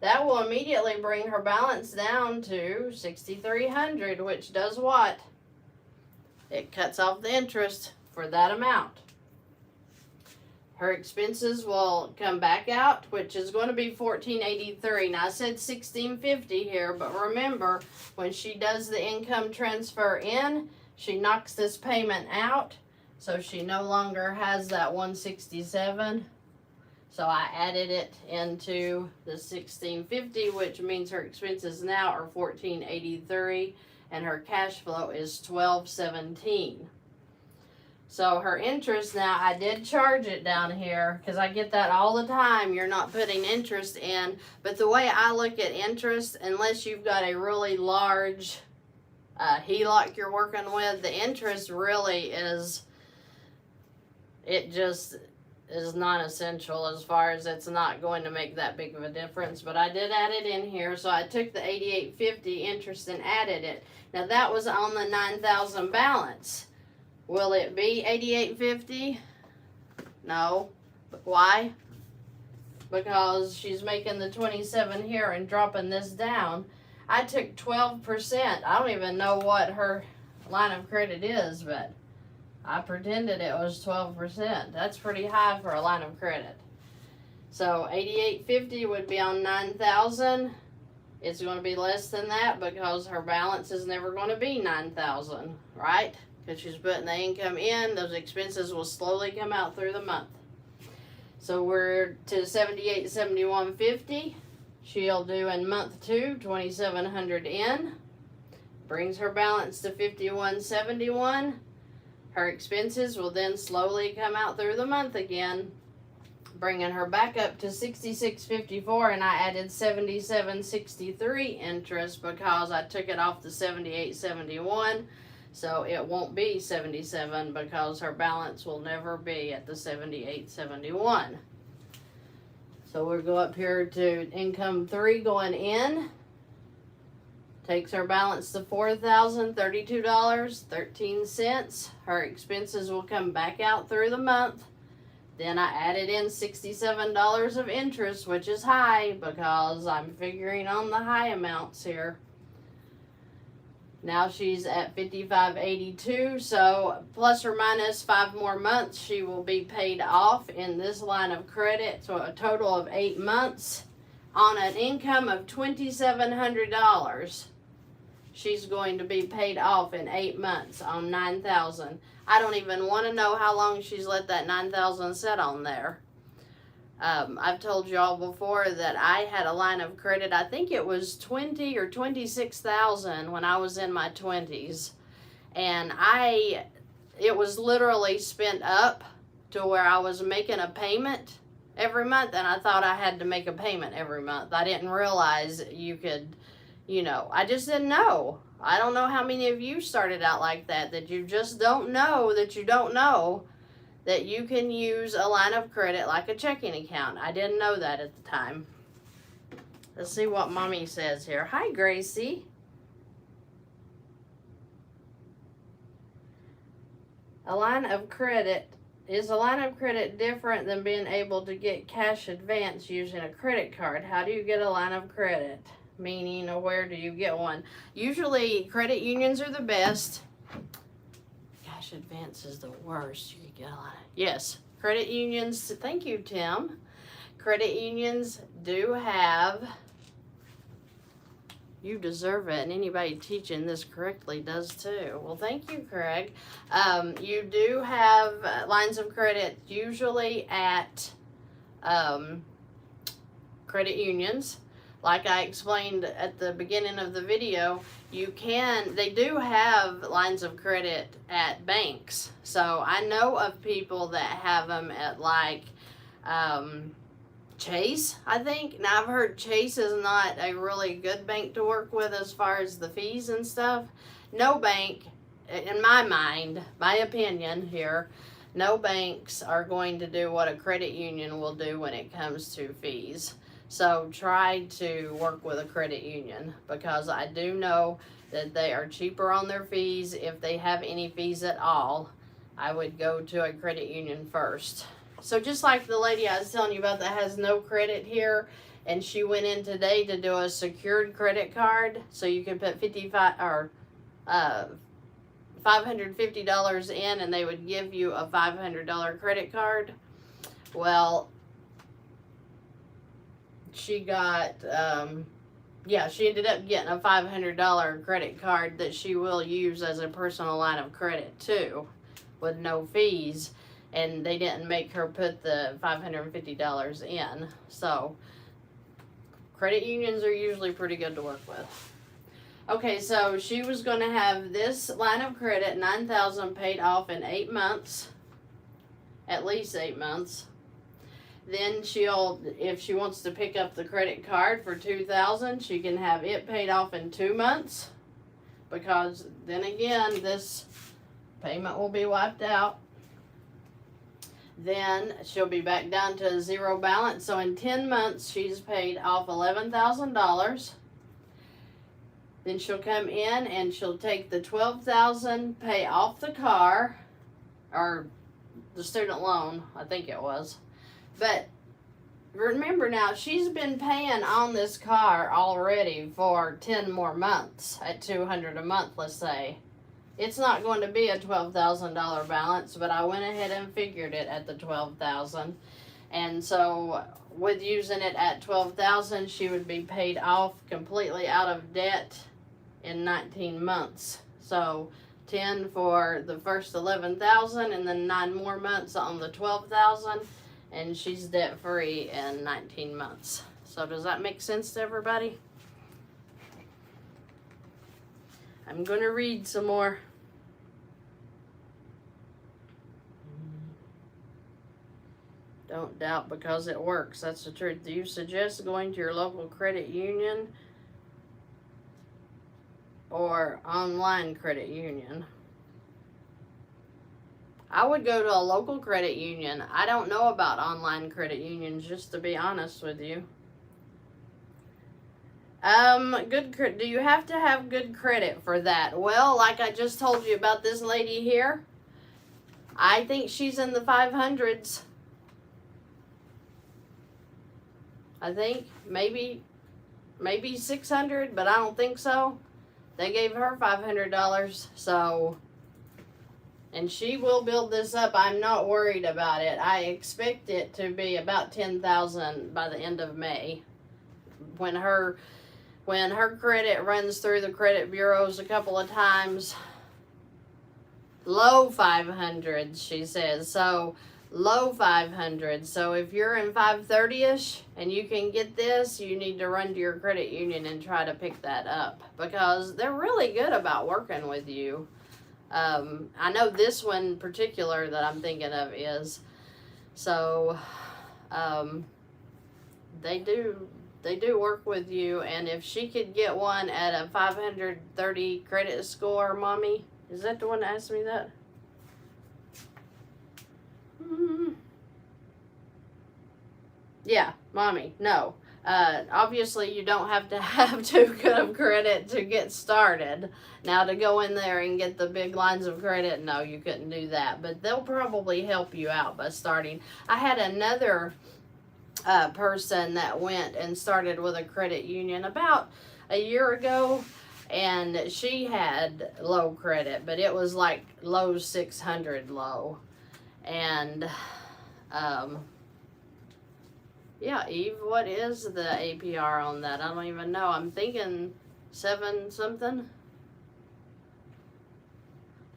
That will immediately bring her balance down to $6,300, which does what? It cuts off the interest for that amount. Her expenses will come back out, which is going to be $1,483. Now I said $1,650 here, but remember, when she does the income transfer in, she knocks this payment out, so she no longer has that $167. So I added it into the $1,650, which means her expenses now are $1,483, and her cash flow is $1,217. So her interest now, I did charge it down here because I get that all the time. You're not putting interest in. But the way I look at interest, unless you've got a really large HELOC you're working with, the interest really is, it just is non-essential as far as it's not going to make that big of a difference. But I did add it in here. So I took the $88.50 interest and added it. Now that was on the $9,000 balance. Will it be $88.50? No. But why? Because she's making the $27 here and dropping this down. I took 12%. I don't even know what her line of credit is, but I pretended it was 12%. That's pretty high for a line of credit. So $88.50 would be on $9,000. It's going to be less than that because her balance is never going to be $9,000, right? Because she's putting the income in, those expenses will slowly come out through the month. So we're to $78.71.50. She'll do in month 2, $2,700 in. Brings her balance to $51.71. Her expenses will then slowly come out through the month again, bringing her back up to $66.54, and I added $77.63 interest because I took it off the $78.71. So it won't be 77 because her balance will never be at the 78.71. So we'll go up here to income 3 going in. Takes her balance to $4,032.13. Her expenses will come back out through the month. Then I added in $67 of interest, which is high because I'm figuring on the high amounts here. Now she's at $55.82, so plus or minus 5 more months, she will be paid off in this line of credit. So a total of 8 months on an income of $2,700. She's going to be paid off in 8 months on $9,000. I don't even want to know how long she's let that $9,000 sit on there. I've told y'all before that I had a line of credit, I think it was $20,000 or $26,000 when I was in my 20s. And it was literally spent up to where I was making a payment every month, and I thought I had to make a payment every month. I didn't realize you could, I just didn't know. I don't know how many of you started out like that you just don't know that you don't know that you can use a line of credit like a checking account. I didn't know that at the time. Let's see what Mommy says here. Hi, Gracie. A line of credit Is a line of credit different than being able to get cash advance using a credit card? How do you get a line of credit? Meaning, where do you get one? Usually, credit unions are the best. Cash advance is the worst. You can get a line. Yes, credit unions. Thank you, Tim. Credit unions do have. You deserve it, and anybody teaching this correctly does too. Well, thank you, Craig. You do have lines of credit usually at credit unions. Like I explained at the beginning of the video, they do have lines of credit at banks. So I know of people that have them at like Chase, I think. Now, I've heard Chase is not a really good bank to work with as far as the fees and stuff. No bank, in my mind, my opinion here, no banks are going to do what a credit union will do when it comes to fees. So try to work with a credit union, because I do know that they are cheaper on their fees. If they have any fees at all, I would go to a credit union first. So just like the lady I was telling you about that has no credit here, and she went in today to do a secured credit card, so you can put $550 in and they would give you a $500 credit card. Well, she got, she ended up getting a $500 credit card that she will use as a personal line of credit too, with no fees. And they didn't make her put the $550 in. So, credit unions are usually pretty good to work with. Okay, so she was going to have this line of credit, $9,000, paid off in 8 months. At least 8 months. Then if she wants to pick up the credit card for $2,000, she can have it paid off in 2 months. Because then again, this payment will be wiped out. Then she'll be back down to zero balance. So in 10 months, she's paid off $11,000. Then she'll come in and she'll take the $12,000, pay off the car, or the student loan, I think it was. But remember now, she's been paying on this car already for 10 more months at $200 a month, let's say. It's not going to be a $12,000 balance, but I went ahead and figured it at the $12,000. And so with using it at $12,000, she would be paid off completely out of debt in 19 months. So 10 for the first 11,000 and then 9 more months on the 12,000, and she's debt free in 19 months. So does that make sense to everybody? I'm going to read some more. Don't doubt because it works. That's the truth. Do you suggest going to your local credit union or online credit union? I would go to a local credit union. I don't know about online credit unions, just to be honest with you. Do you have to have good credit for that? Well, like I just told you about this lady here, I think she's in the 500s. I think maybe 600, but I don't think so. They gave her $500, so, and she will build this up. I'm not worried about it. I expect it to be about 10,000 by the end of May. When her credit runs through the credit bureaus a couple of times, low 500s, she says. So low 500s. So if you're in 530ish and you can get this, you need to run to your credit union and try to pick that up, because they're really good about working with you. I know this one in particular that I'm thinking of is. So they do work with you, and if she could get one at a 530 credit score, Mommy, is that the one that asked me that? Yeah, Mommy, no. Obviously, you don't have to have too good of credit to get started. Now, to go in there and get the big lines of credit, no, you couldn't do that. But they'll probably help you out by starting. I had another person that went and started with a credit union about a year ago, and she had low credit, but it was like low 600 low. And yeah, Eve, what is the APR on that? I don't even know. I'm thinking 7 something.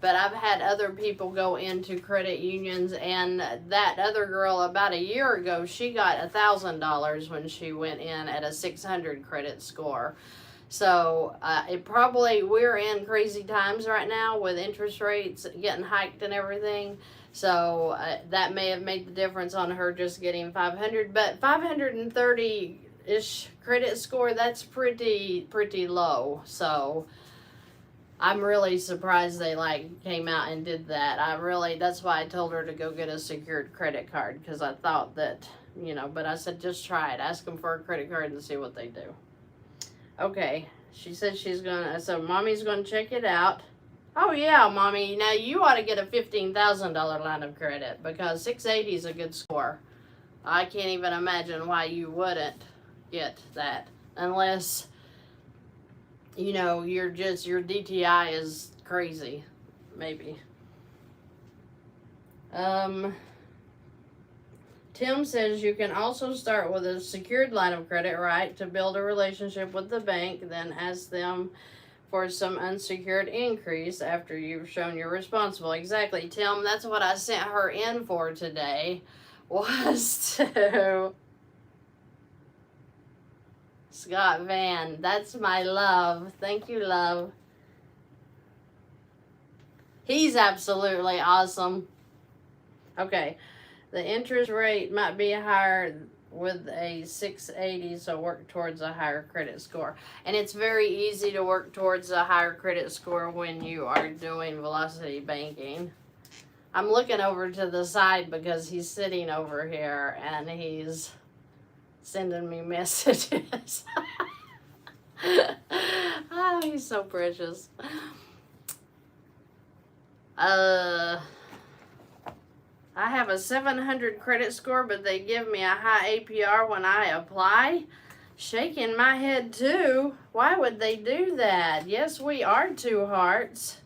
But I've had other people go into credit unions, and that other girl about a year ago, she got $1,000 when she went in at a 600 credit score. So we're in crazy times right now with interest rates getting hiked and everything. So that may have made the difference on her just getting 500, but 530-ish credit score, that's pretty low. So I'm really surprised they came out and did that. That's why I told her to go get a secured credit card, because I thought that, but I said, just try it. Ask them for a credit card and see what they do. Okay, she said so Mommy's gonna check it out. Oh yeah, Mommy, now you ought to get a $15,000 line of credit, because 680 is a good score. I can't even imagine why you wouldn't get that, unless, your DTI is crazy, maybe. Tim says you can also start with a secured line of credit, right, to build a relationship with the bank, then ask them for some unsecured increase after you've shown you're responsible. Exactly, Tim. That's what I sent her in for today, was to Scott Vann. That's my love. Thank you, love. He's absolutely awesome. Okay. The interest rate might be higher with a 680, so work towards a higher credit score. And it's very easy to work towards a higher credit score when you are doing velocity banking. I'm looking over to the side because he's sitting over here and he's sending me messages. Oh, he's so precious. I have a 700 credit score, but they give me a high APR when I apply. Shaking my head too. Why would they do that? Yes, we are 2 hearts.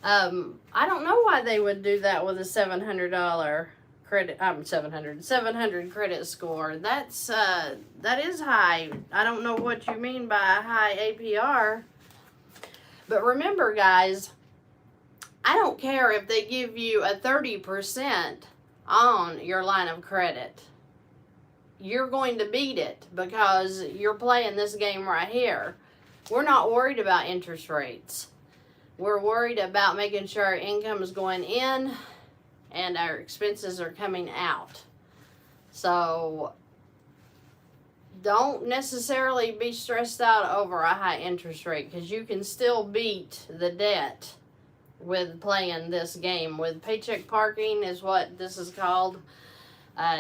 I don't know why they would do that with a $700 credit. 700 credit score. That is high. I don't know what you mean by a high APR. But remember, guys, I don't care if they give you a 30% on your line of credit. You're going to beat it because you're playing this game right here. We're not worried about interest rates. We're worried about making sure our income is going in and our expenses are coming out. So don't necessarily be stressed out over a high interest rate, because you can still beat the debt with playing this game. With paycheck parking is what this is called,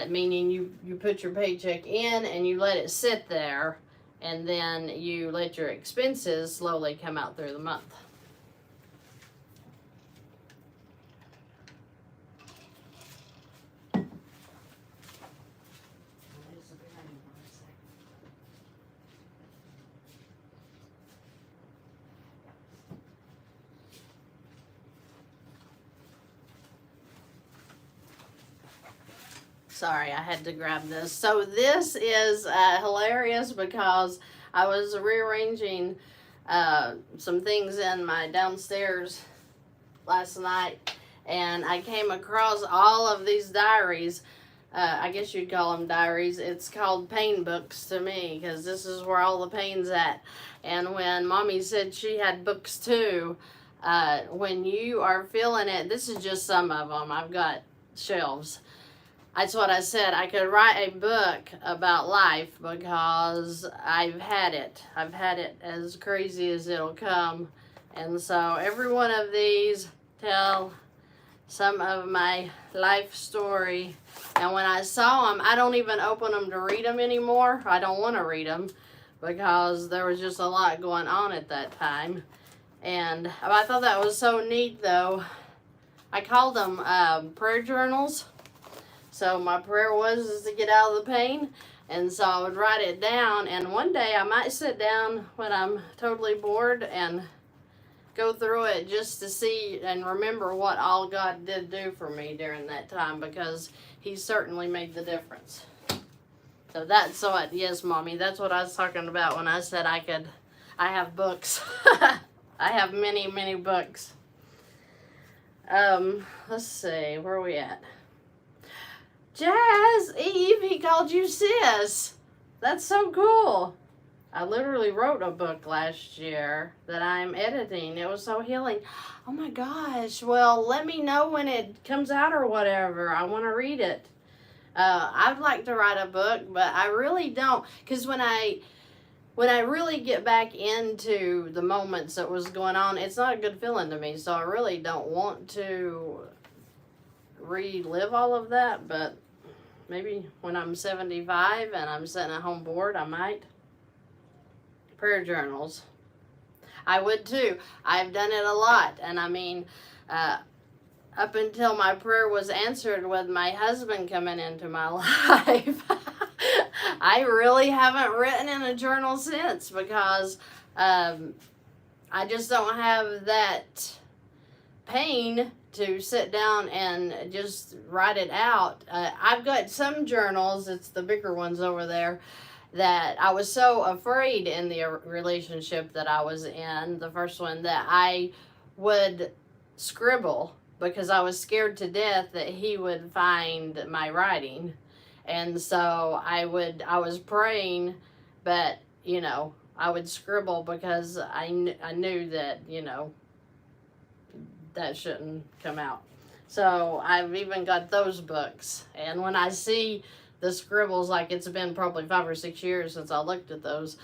meaning you put your paycheck in and you let it sit there, and then you let your expenses slowly come out through the month. Sorry, I had to grab this. So this is hilarious because I was rearranging some things in my downstairs last night, and I came across all of these diaries. I guess you'd call them diaries. It's called pain books to me, because this is where all the pain's at. And when Mommy said she had books too, when you are feeling it, this is just some of them. I've got shelves. That's what I said. I could write a book about life because I've had it. I've had it as crazy as it'll come. And so every one of these tell some of my life story. And when I saw them, I don't even open them to read them anymore. I don't want to read them because there was just a lot going on at that time. And I thought that was so neat, though. I called them prayer journals. So my prayer was to get out of the pain. And so I would write it down. And one day I might sit down when I'm totally bored and go through it just to see and remember what all God did do for me during that time, because He certainly made the difference. So that's what, yes, Mommy, that's what I was talking about when I said I have books. I have many, many books. Let's see, where are we at? Jazz, Eve, he called you sis. That's so cool. I literally wrote a book last year that I'm editing. It was so healing. Oh my gosh. Well, let me know when it comes out or whatever. I want to read it. I'd like to write a book, but I really don't. Because when I really get back into the moments that was going on, it's not a good feeling to me. So I really don't want to relive all of that. But maybe when I'm 75 and I'm sitting at home bored, I might. Prayer journals. I would too. I've done it a lot. And I mean, up until my prayer was answered with my husband coming into my life, I really haven't written in a journal since, because I just don't have that pain to sit down and just write it out. I've got some journals, it's the bigger ones over there, that I was so afraid in the relationship that I was in, the first one, that I would scribble because I was scared to death that he would find my writing. And so I was praying, but, you know, I would scribble because I knew that, you know, that shouldn't come out. So I've even got those books. And when I see the scribbles, like, it's been probably 5 or 6 years since I looked at those,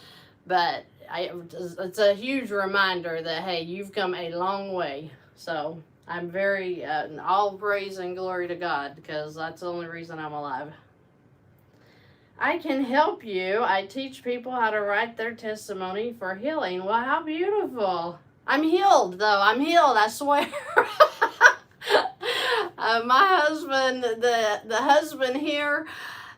but it's a huge reminder that, hey, you've come a long way. So I'm very, all praise and glory to God, because that's the only reason I'm alive. I can help you. I teach people how to write their testimony for healing. Well, how beautiful. I'm healed, though. I'm healed, I swear. My husband, the husband here,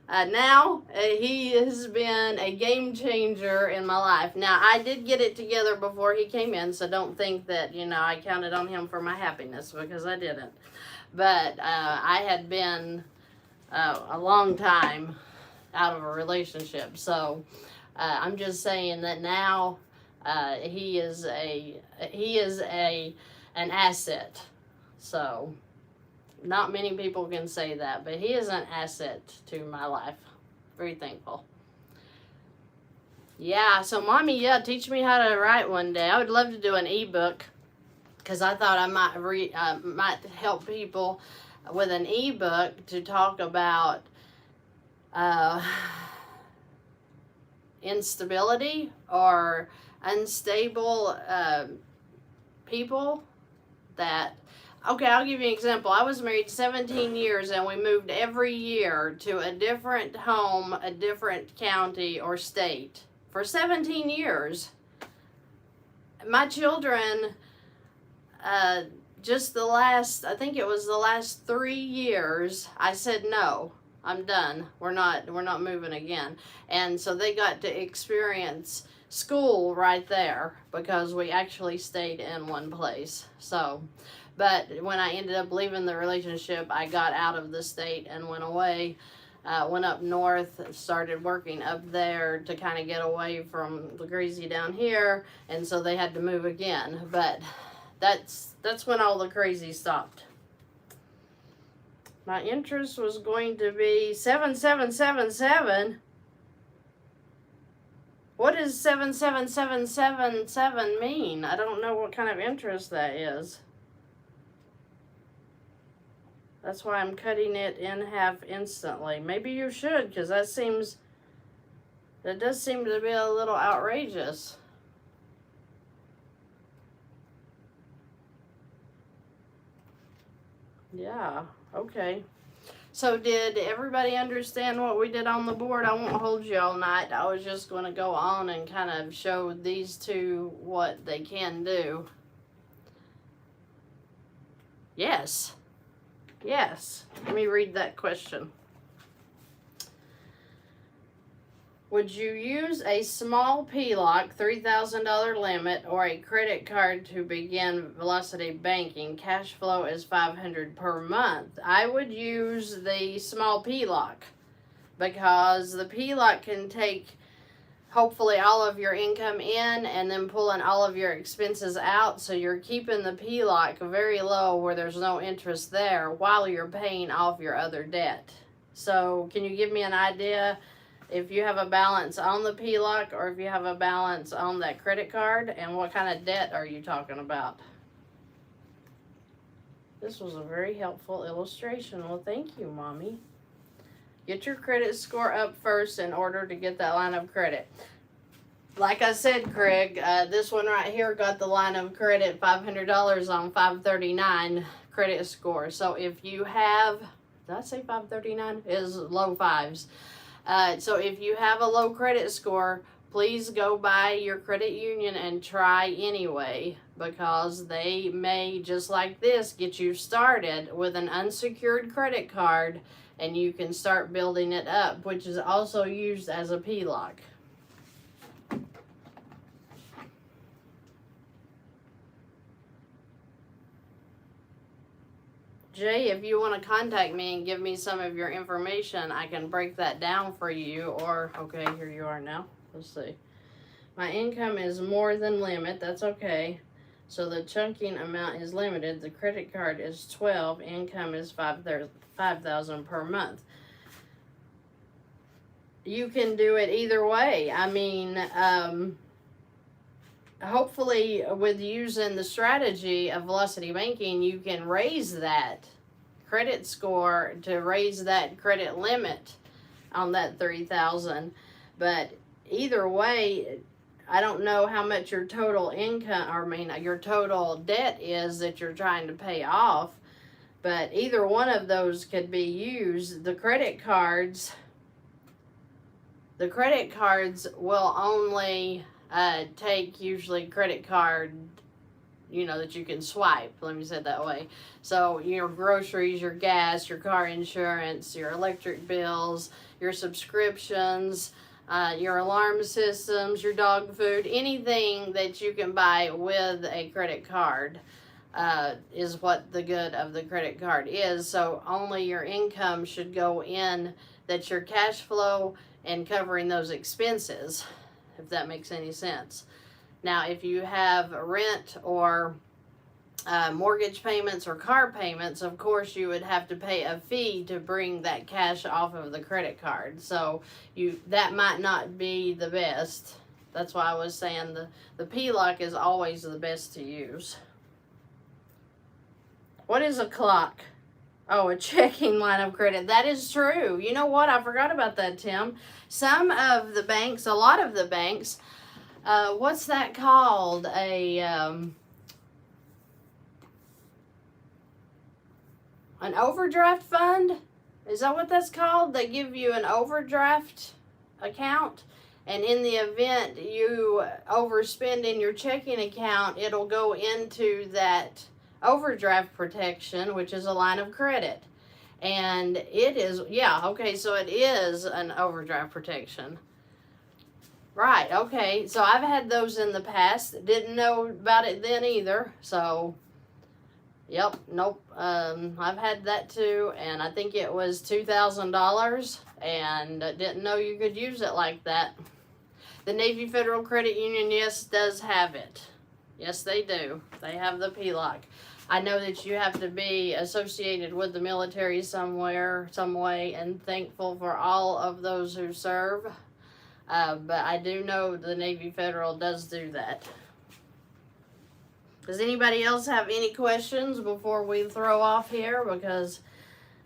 now, he has been a game changer in my life. Now, I did get it together before he came in, so don't think that, you know, I counted on him for my happiness, because I didn't. But I had been a long time out of a relationship, so I'm just saying that now he is an asset. So not many people can say that, but he is an asset to my life. Very thankful. Yeah, so Mommy, yeah, teach me how to write one day. I would love to do an ebook, because I thought I might help people with an ebook to talk about instability or unstable people that... Okay, I'll give you an example. I was married 17 years, and we moved every year to a different home, a different county or state for 17 years. My children, just I think it was the last 3 years, I said, no, I'm done. We're not moving again. And so they got to experience school right there, because we actually stayed in one place. So... But when I ended up leaving the relationship, I got out of the state and went away, went up north, started working up there to kind of get away from the crazy down here, and so they had to move again. But that's when all the crazy stopped. My interest was going to be 7777. What does 77777 mean? I don't know what kind of interest that is. That's why I'm cutting it in half instantly. Maybe you should, because that does seem to be a little outrageous. Yeah, okay. So did everybody understand what we did on the board? I won't hold you all night. I was just going to go on and kind of show these two what they can do. Yes. Yes. Let me read that question. Would you use a small PLOC, $3,000 limit, or a credit card to begin Velocity banking? Cash flow is $500 per month. I would use the small PLOC because the PLOC can take hopefully all of your income in and then pulling all of your expenses out, so you're keeping the PLOC very low where there's no interest there while you're paying off your other debt. So can you give me an idea if you have a balance on the PLOC or if you have a balance on that credit card, and what kind of debt are you talking about? This was a very helpful illustration. Well, thank you, Mommy. Get your credit score up first in order to get that line of credit. Like I said, Craig, this one right here got the line of credit $500 on 539 credit score. So if you have, did I say 539? Is low fives. So if you have a low credit score, please go by your credit union and try anyway, because they may, just like this, get you started with an unsecured credit card, and you can start building it up, which is also used as a PLOC. Jay, if you want to contact me and give me some of your information, I can break that down for you. Or, okay, here you are now. Let's see. My income is more than limit. That's okay. So the chunking amount is limited. The credit card is 12. Income is $5,000 per month. You can do it either way. I mean, hopefully with using the strategy of Velocity Banking, you can raise that credit score to raise that credit limit on that $3,000. But either way, I don't know how much your total income, or your total debt is that you're trying to pay off, but either one of those could be used. The credit cards will only take usually credit card, that you can swipe, let me say it that way. So your groceries, your gas, your car insurance, your electric bills, your subscriptions, your alarm systems, your dog food, anything that you can buy with a credit card is what the good of the credit card is. So only your income should go in, that's your cash flow and covering those expenses, if that makes any sense. Now, if you have rent or mortgage payments or car payments, of course you would have to pay a fee to bring that cash off of the credit card. So that might not be the best. That's why I was saying the PLOC is always the best to use. What is a clock? Oh, a checking line of credit. That is true. You know what? I forgot about that, Tim. Some of the banks, a lot of the banks, what's that called? An overdraft fund? Is that what that's called? They give you an overdraft account, and in the event you overspend in your checking account, it'll go into that overdraft protection, which is a line of credit. And it is, yeah, okay, so it is an overdraft protection. Right, okay, so I've had those in the past. Didn't know about it then either. So, yep, nope. I've had that too, and I think it was $2,000, and didn't know you could use it like that. The Navy Federal Credit Union, yes, does have it. Yes, they do. They have the PLOC. I know that you have to be associated with the military somewhere, some way, and thankful for all of those who serve. But I do know the Navy Federal does do that. Does anybody else have any questions before we throw off here? Because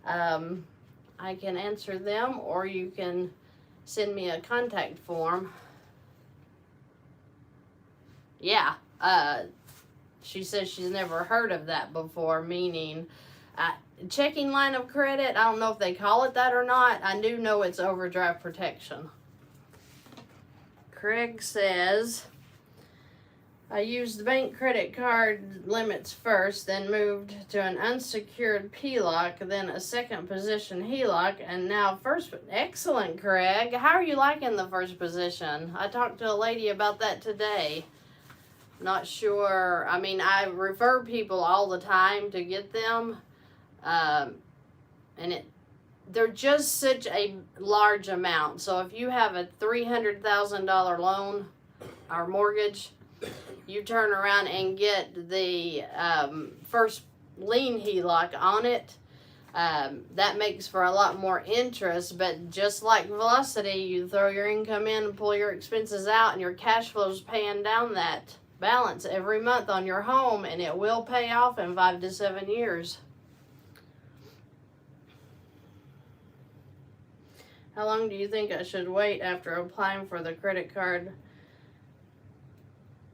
I can answer them, or you can send me a contact form. Yeah, she says she's never heard of that before, meaning Checking line of credit, I don't know if they call it that or not. I do know it's overdraft protection. Craig says, I used bank credit card limits first, then moved to an unsecured PLOC, then a second position HELOC, and now first. Excellent, Craig. How are you liking the first position? I talked to a lady about that today. Not sure. I mean, I refer people all the time to get them. And they're just such a large amount. So if you have a $300,000 loan or mortgage, you turn around and get the first lien HELOC on it. That makes for a lot more interest, but just like Velocity, you throw your income in and pull your expenses out, and your cash flow's paying down that balance every month on your home, and it will pay off in 5 to 7 years. How long do you think I should wait after applying for the credit card?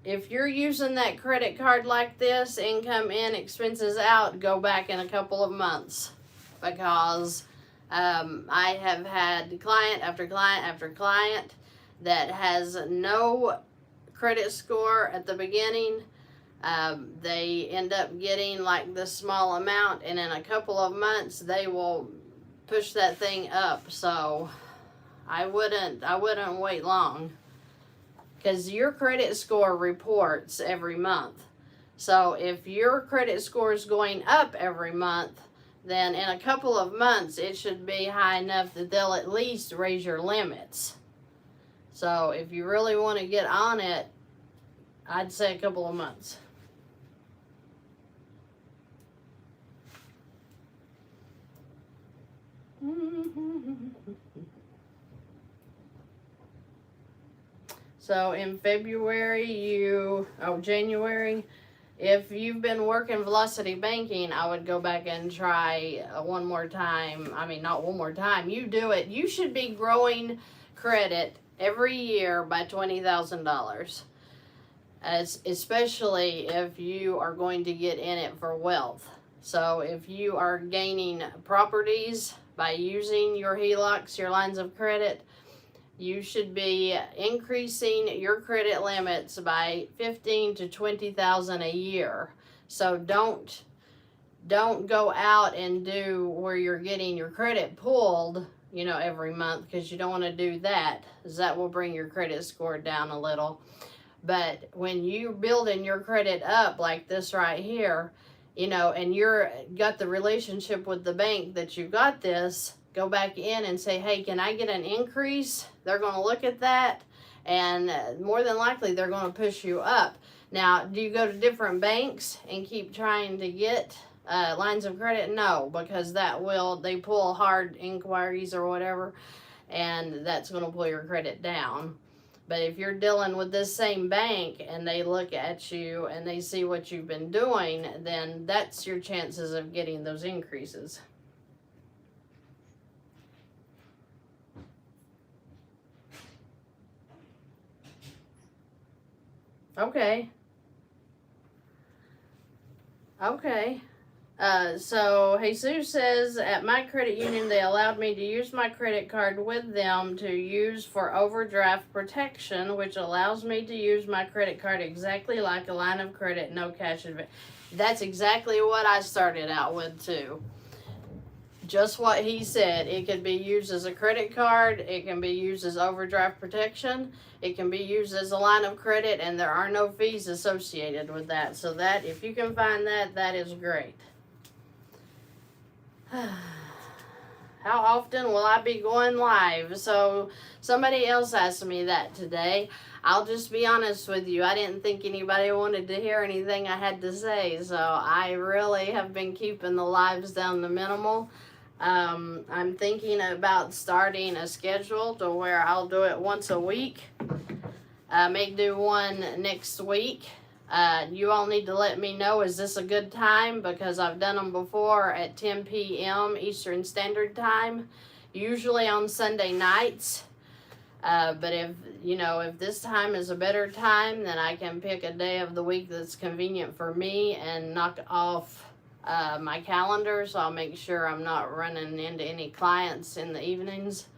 If you're using that credit card like this, income in, expenses out, go back in a couple of months. Because I have had client after client after client that has no credit score at the beginning. They end up getting like this small amount, and in a couple of months they will push that thing up. So I wouldn't wait long, because your credit score reports every month. So if your credit score is going up every month, then in a couple of months it should be high enough that they'll at least raise your limits. So if you really want to get on it, I'd say a couple of months. So in January, if you've been working Velocity Banking, I would go back and try one more time. I mean, not one more time. You do it. You should be growing credit every year by $20,000. Especially if you are going to get in it for wealth. So if you are gaining properties by using your HELOCs, your lines of credit, you should be increasing your credit limits by $15,000 to $20,000 a year. So don't go out and do where you're getting your credit pulled, every month, because you don't want to do that, because that will bring your credit score down a little. But when you're building your credit up like this right here, and you're got the relationship with the bank that you got this, go back in and say, hey, can I get an increase? They're going to look at that, and more than likely they're going to push you up. Now, do you go to different banks and keep trying to get lines of credit? No, because they pull hard inquiries or whatever, and that's going to pull your credit down. But if you're dealing with this same bank and they look at you and they see what you've been doing, then that's your chances of getting those increases. Okay. So Jesus says, at my credit union, they allowed me to use my credit card with them to use for overdraft protection, which allows me to use my credit card exactly like a line of credit, no cash advance. That's exactly what I started out with too. Just what he said. It could be used as a credit card. It can be used as overdraft protection. It can be used as a line of credit, and there are no fees associated with that. So that, if you can find that, that is great. How often will I be going live? So somebody else asked me that today. I'll just be honest with you. I didn't think anybody wanted to hear anything I had to say. So I really have been keeping the lives down to minimal. I'm thinking about starting a schedule to where I'll do it once a week. I may do one next week. You all need to let me know, is this a good time? Because I've done them before at 10 p.m. Eastern Standard Time, usually on Sunday nights. But if this time is a better time, then I can pick a day of the week that's convenient for me and knock off my calendar, so I'll make sure I'm not running into any clients in the evenings.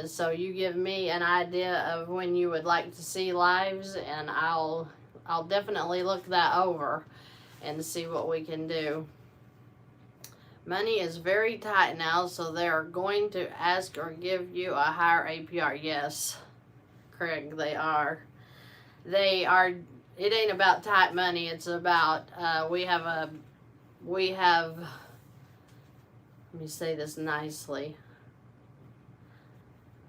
So you give me an idea of when you would like to see lives, and I'll definitely look that over and see what we can do. Money is very tight now, so they are going to ask or give you a higher APR. Yes, Craig, they are. They are. It ain't about tight money. It's about we have. Let me say this nicely.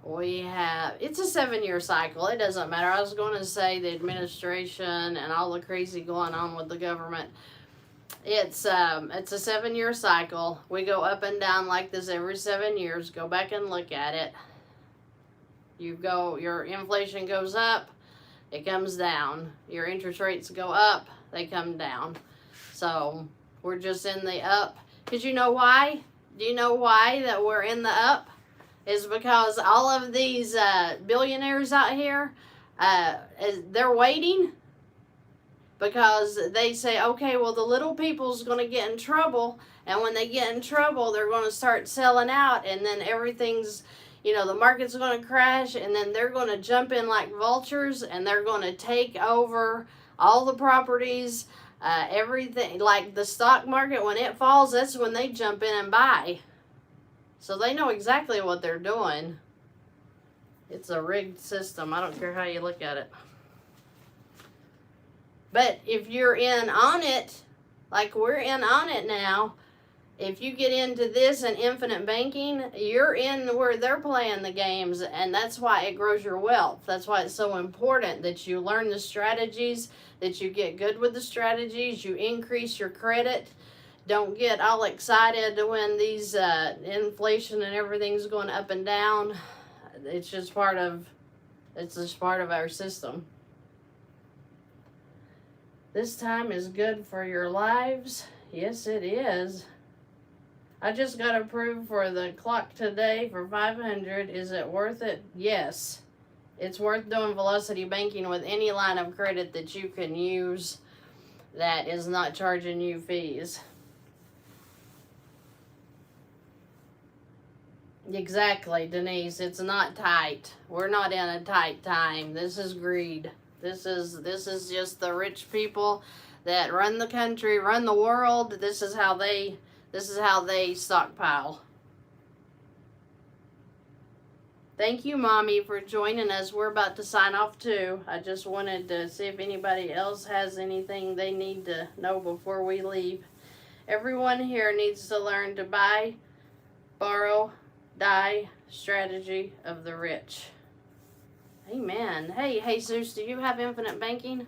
It's a 7-year cycle. It doesn't matter. I was going to say the administration and all the crazy going on with the government. It's a 7-year cycle. We go up and down like this every 7 years. Go back and look at it. Your inflation goes up, it comes down. Your interest rates go up, they come down. So we're just in the up. Because you know why? Do you know why that we're in the up? Is because all of these billionaires out here, they're waiting because they say, okay, well, the little people's going to get in trouble, and when they get in trouble, they're going to start selling out, and then everything's, the market's going to crash, and then they're going to jump in like vultures, and they're going to take over all the properties, everything. Like the stock market, when it falls, that's when they jump in and buy. So they know exactly what they're doing. It's a rigged system. I don't care how you look at it. But if you're in on it, like we're in on it now, if you get into this and infinite banking, you're in where they're playing the games, and that's why it grows your wealth. That's why it's so important that you learn the strategies, that you get good with the strategies, you increase your credit. Don't get all excited when these inflation and everything's going up and down. It's just part of our system. This time is good for your lives. Yes, it is. I just got approved for the clock today for $500. Is it worth it? Yes. It's worth doing velocity banking with any line of credit that you can use that is not charging you fees. Exactly, Denise. It's not tight. We're not in a tight time. This is greed. This is just the rich people that run the country, run the world. This is how they stockpile. Thank you, Mommy, for joining us. We're about to sign off too. I just wanted to see if anybody else has anything they need to know before we leave. Everyone here needs to learn to buy, borrow, die strategy of the rich. Amen. Hey, Jesus, do you have infinite banking?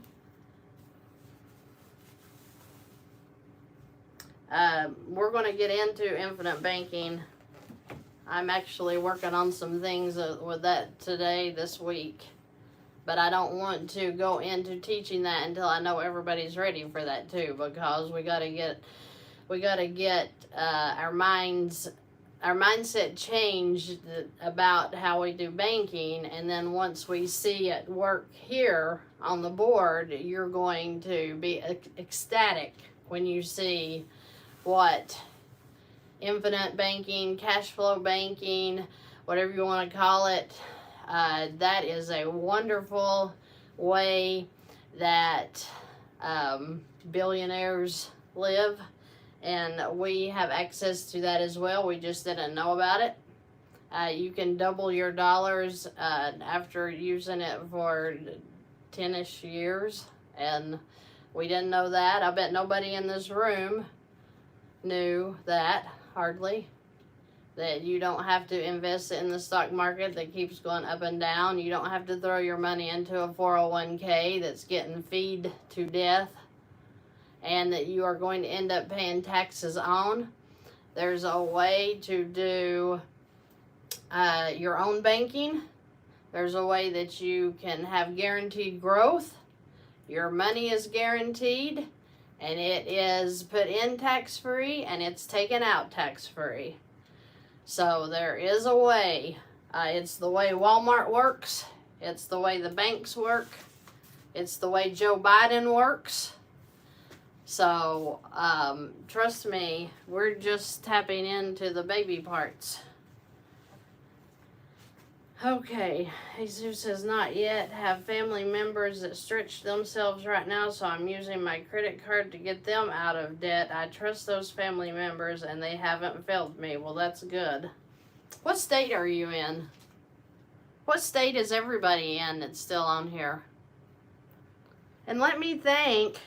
We're going to get into infinite banking. I'm actually working on some things with that this week. But I don't want to go into teaching that until I know everybody's ready for that too, because we got to get our mindset changed about how we do banking, and then once we see it work here on the board, you're going to be ecstatic when you see what infinite banking, cash flow banking, whatever you want to call it, that is a wonderful way that billionaires live. And we have access to that as well. We just didn't know about it. You can double your dollars after using it for 10-ish years. And we didn't know that. I bet nobody in this room knew that, hardly. That you don't have to invest in the stock market that keeps going up and down. You don't have to throw your money into a 401k that's getting feed to death, and that you are going to end up paying taxes on. There's a way to do your own banking. There's a way that you can have guaranteed growth. Your money is guaranteed, and it is put in tax-free, and it's taken out tax-free. So there is a way. It's the way Walmart works. It's the way the banks work. It's the way Joe Biden works. So, trust me, we're just tapping into the baby parts. Okay, Jesus says not yet. Have family members that stretch themselves right now, so I'm using my credit card to get them out of debt. I trust those family members and they haven't failed me. Well, that's good. What state are you in? What state is everybody in that's still on here? And let me think.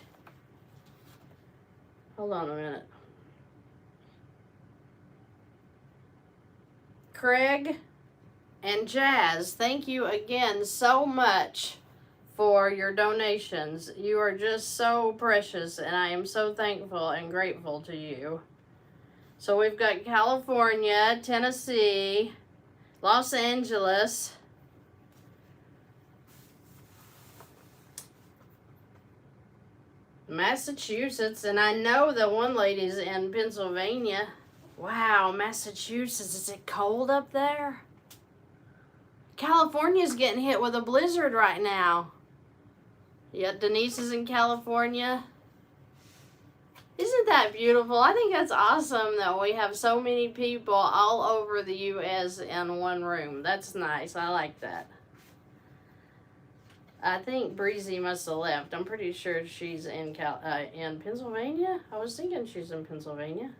Hold on a minute. Craig and Jazz, thank you again so much for your donations. You are just so precious, and I am so thankful and grateful to you. So we've got California, Tennessee, Los Angeles, Massachusetts, and I know that one lady's in Pennsylvania. Wow, Massachusetts, is it cold up there? California's getting hit with a blizzard right now. Yeah, Denise is in California. Isn't that beautiful? I think that's awesome that we have so many people all over the U.S. in one room. That's nice. I like that. I think Breezy must have left. I'm pretty sure she's in Pennsylvania. I was thinking she's in Pennsylvania.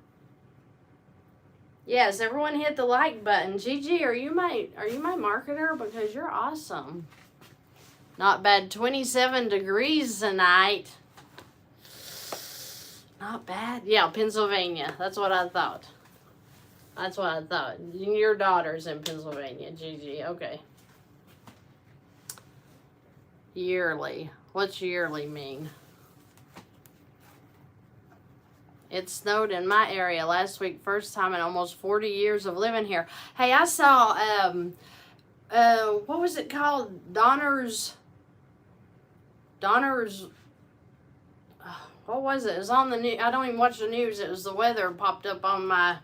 Yes, everyone hit the like button. Gigi, are you my marketer? Because you're awesome. Not bad. 27 degrees tonight. Not bad. Yeah, Pennsylvania. That's what I thought. That's what I thought. Your daughter's in Pennsylvania, Gigi. Okay. Yearly. What's yearly mean? It snowed in my area last week, first time in almost 40 years of living here. Hey, I saw, what was it called? Donner's, what was it? It was on the news. I don't even watch the news. It was the weather popped up on my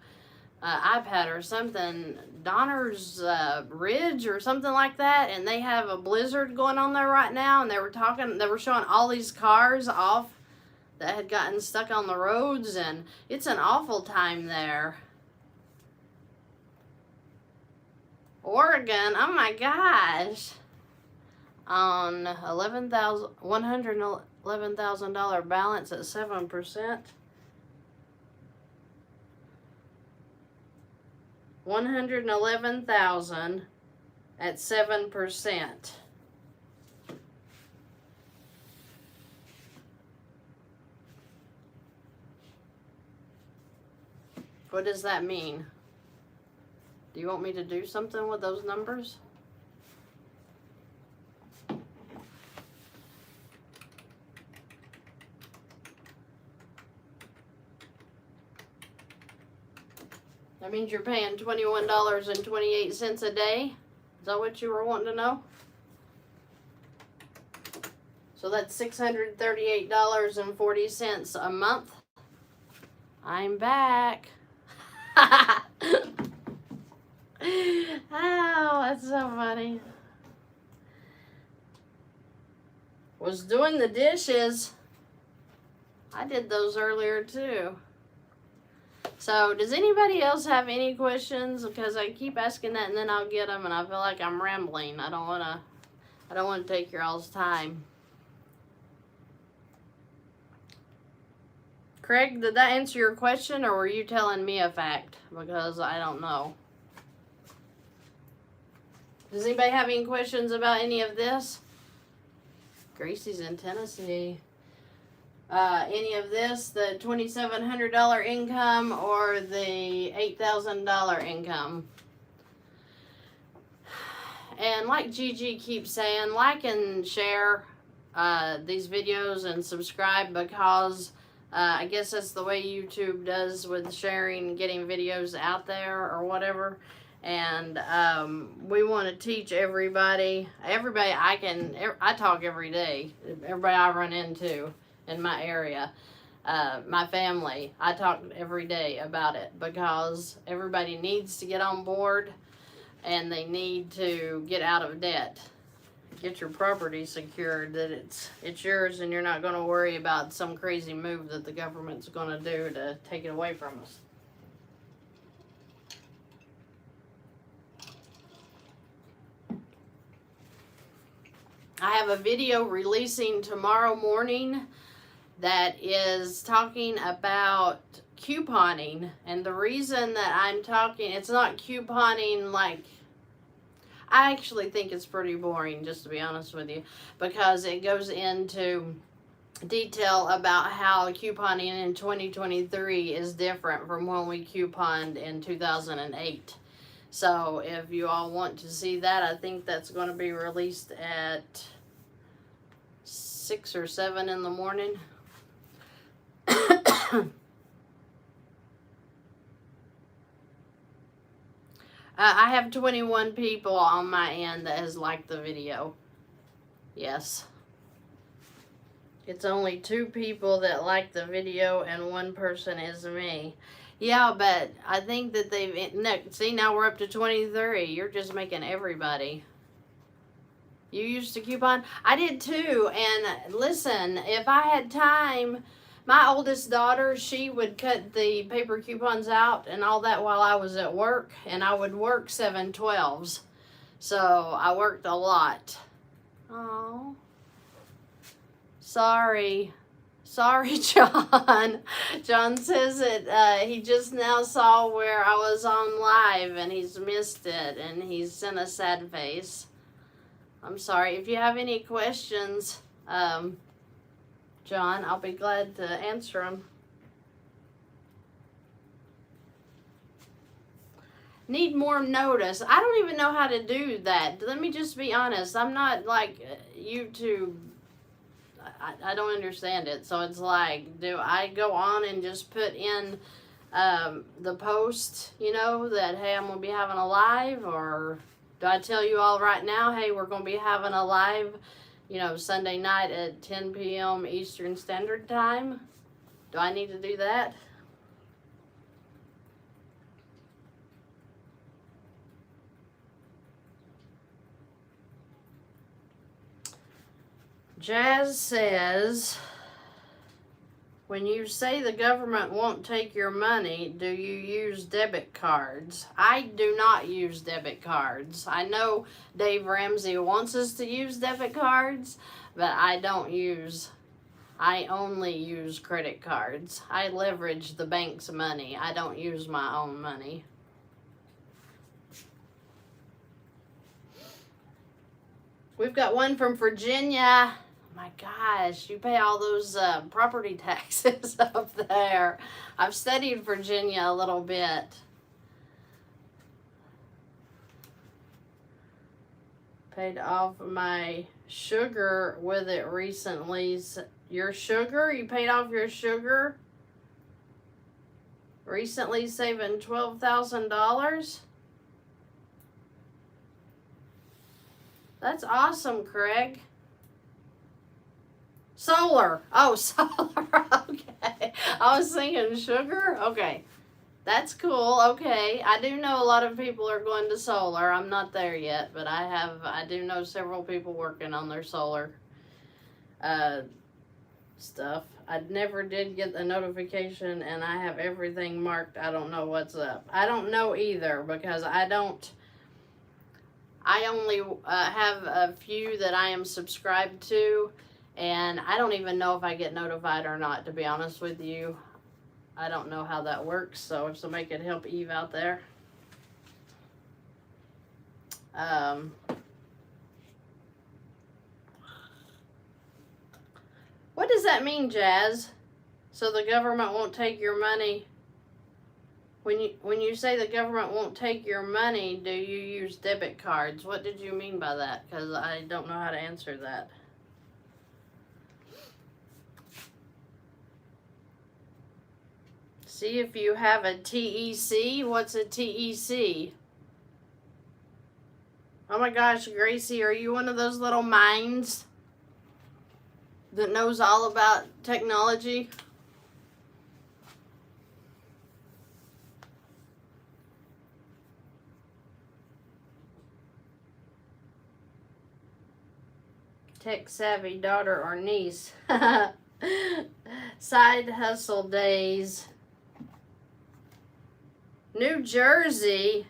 iPad or something. Donner's Ridge or something like that. And they have a blizzard going on there right now. And they were showing all these cars off that had gotten stuck on the roads, and it's an awful time there. Oregon, oh my gosh. On $111,000 balance at 7%. 111,000 at 7%. What does that mean? Do you want me to do something with those numbers? That means you're paying $21.28 a day? Is that what you were wanting to know? So that's $638.40 a month. I'm back. Oh, that's so funny. Was doing the dishes. I did those earlier too. So, does anybody else have any questions? Because I keep asking that and then I'll get them and I feel like I'm rambling. I don't want to take your all's time. Craig, did that answer your question or were you telling me a fact? Because I don't know. Does anybody have any questions about any of this? Gracie's in Tennessee. Any of this, the $2,700 income or the $8,000 income? And like Gigi keeps saying, like and share these videos and subscribe because I guess that's the way YouTube does with sharing and getting videos out there or whatever. And we want to teach everybody I talk every day, everybody I run into in my area, my family, I talk every day about it because everybody needs to get on board and they need to get out of debt. get your property secured, that it's yours and you're not going to worry about some crazy move that the government's going to do to take it away from us. I have a video releasing tomorrow morning that is talking about couponing, and the reason that I'm talking, it's not couponing like, I actually think it's pretty boring, just to be honest with you, because it goes into detail about how couponing in 2023 is different from when we couponed in 2008. So if you all want to see that, I think that's going to be released at 6 or 7 in the morning. I have 21 people on my end that has liked the video. Yes. It's only 2 people that like the video and 1 person is me. Yeah, but I think that they've... See, now we're up to 23. You're just making everybody. You used to coupon? I did too. And listen, if I had time... My oldest daughter, she would cut the paper coupons out and all that while I was at work. And I would work 7/12s. So I worked a lot. Oh, sorry. Sorry, John. John says that he just now saw where I was on live and he's missed it. And he's sent a sad face. I'm sorry. If you have any questions... John, I'll be glad to answer them. Need more notice. I don't even know how to do that. Let me just be honest. I'm not like YouTube. I don't understand it. So it's like, do I go on and just put in the post, you know, that, hey, I'm going to be having a live? Or do I tell you all right now, hey, we're going to be having a live, you know, Sunday night at 10 p.m. Eastern Standard Time? Do I need to do that? Jazz says, when you say the government won't take your money, do you use debit cards? I do not use debit cards. I know Dave Ramsey wants us to use debit cards, but I don't use, I only use credit cards. I leverage the bank's money. I don't use my own money. We've got one from Virginia. My gosh, you pay all those property taxes up there. I've studied Virginia a little bit. Paid off my sugar with it recently. Your sugar? You paid off your sugar? Recently saving $12,000? That's awesome, Craig. Solar. Oh, solar. Okay. I was thinking sugar. Okay. That's cool. Okay. I do know a lot of people are going to solar. I'm not there yet, but I do know several people working on their solar stuff. I never did get the notification, and I have everything marked. I don't know what's up. I don't know either, because I only have a few that I am subscribed to. And I don't even know if I get notified or not, to be honest with you. I don't know how that works, so if somebody could help Eve out there. What does that mean, Jazz? So the government won't take your money? When you say the government won't take your money, do you use debit cards? What did you mean by that? Because I don't know how to answer that. See if you have a TEC. What's a TEC? Oh my gosh, Gracie, are you one of those little minds that knows all about technology? tech savvy daughter or niece. Side hustle days. New Jersey.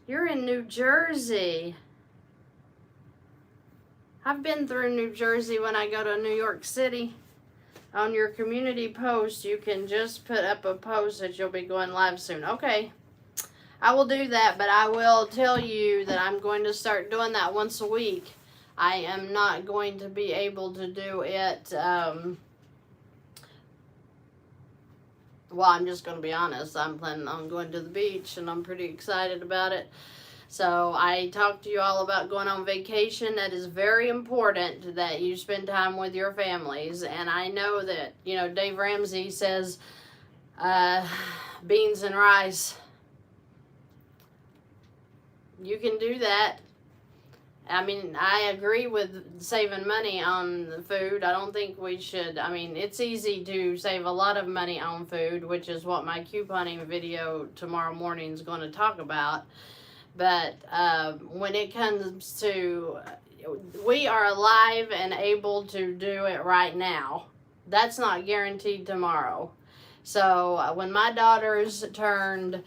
You're in New Jersey. I've been through New Jersey when I go to New York City. On your community post, you can just put up a post that you'll be going live soon. Okay. I will do that, but I will tell you that I'm going to start doing that once a week. I am not going to be able to do it, well, I'm just going to be honest. I'm planning on going to the beach, and I'm pretty excited about it. So I talked to you all about going on vacation. That is very important that you spend time with your families. And I know that, you know, Dave Ramsey says beans and rice. You can do that. I mean, I agree with saving money on the food. I don't think we should. I mean, it's easy to save a lot of money on food, which is what my couponing video tomorrow morning is going to talk about. But when it comes to, we are alive and able to do it right now. That's not guaranteed tomorrow. So when my daughters turned,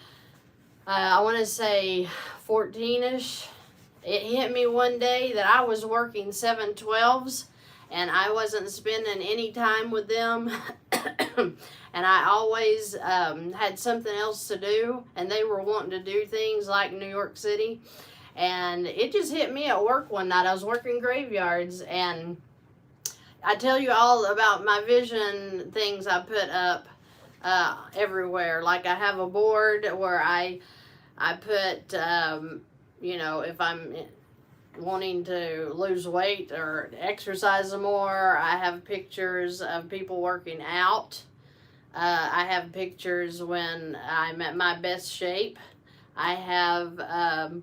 I want to say 14-ish, it hit me one day that I was working 7/12s and I wasn't spending any time with them. And I always had something else to do, and they were wanting to do things like New York City. And it just hit me at work one night. I was working graveyards, and I tell you all about my vision things I put up everywhere. Like I have a board where I put, you know, if I'm wanting to lose weight or exercise more, I have pictures of people working out. I have pictures when I'm at my best shape. I have, I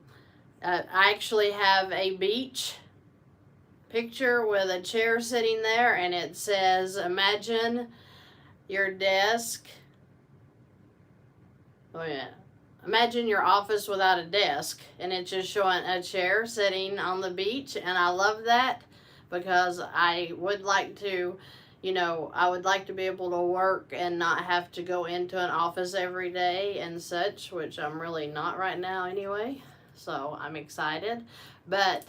actually have a beach picture with a chair sitting there, and it says, imagine your desk. Oh yeah. Imagine your office without a desk, and it's just showing a chair sitting on the beach, and I love that because I would like to, you know, I would like to be able to work and not have to go into an office every day and such, which I'm really not right now anyway, so I'm excited. But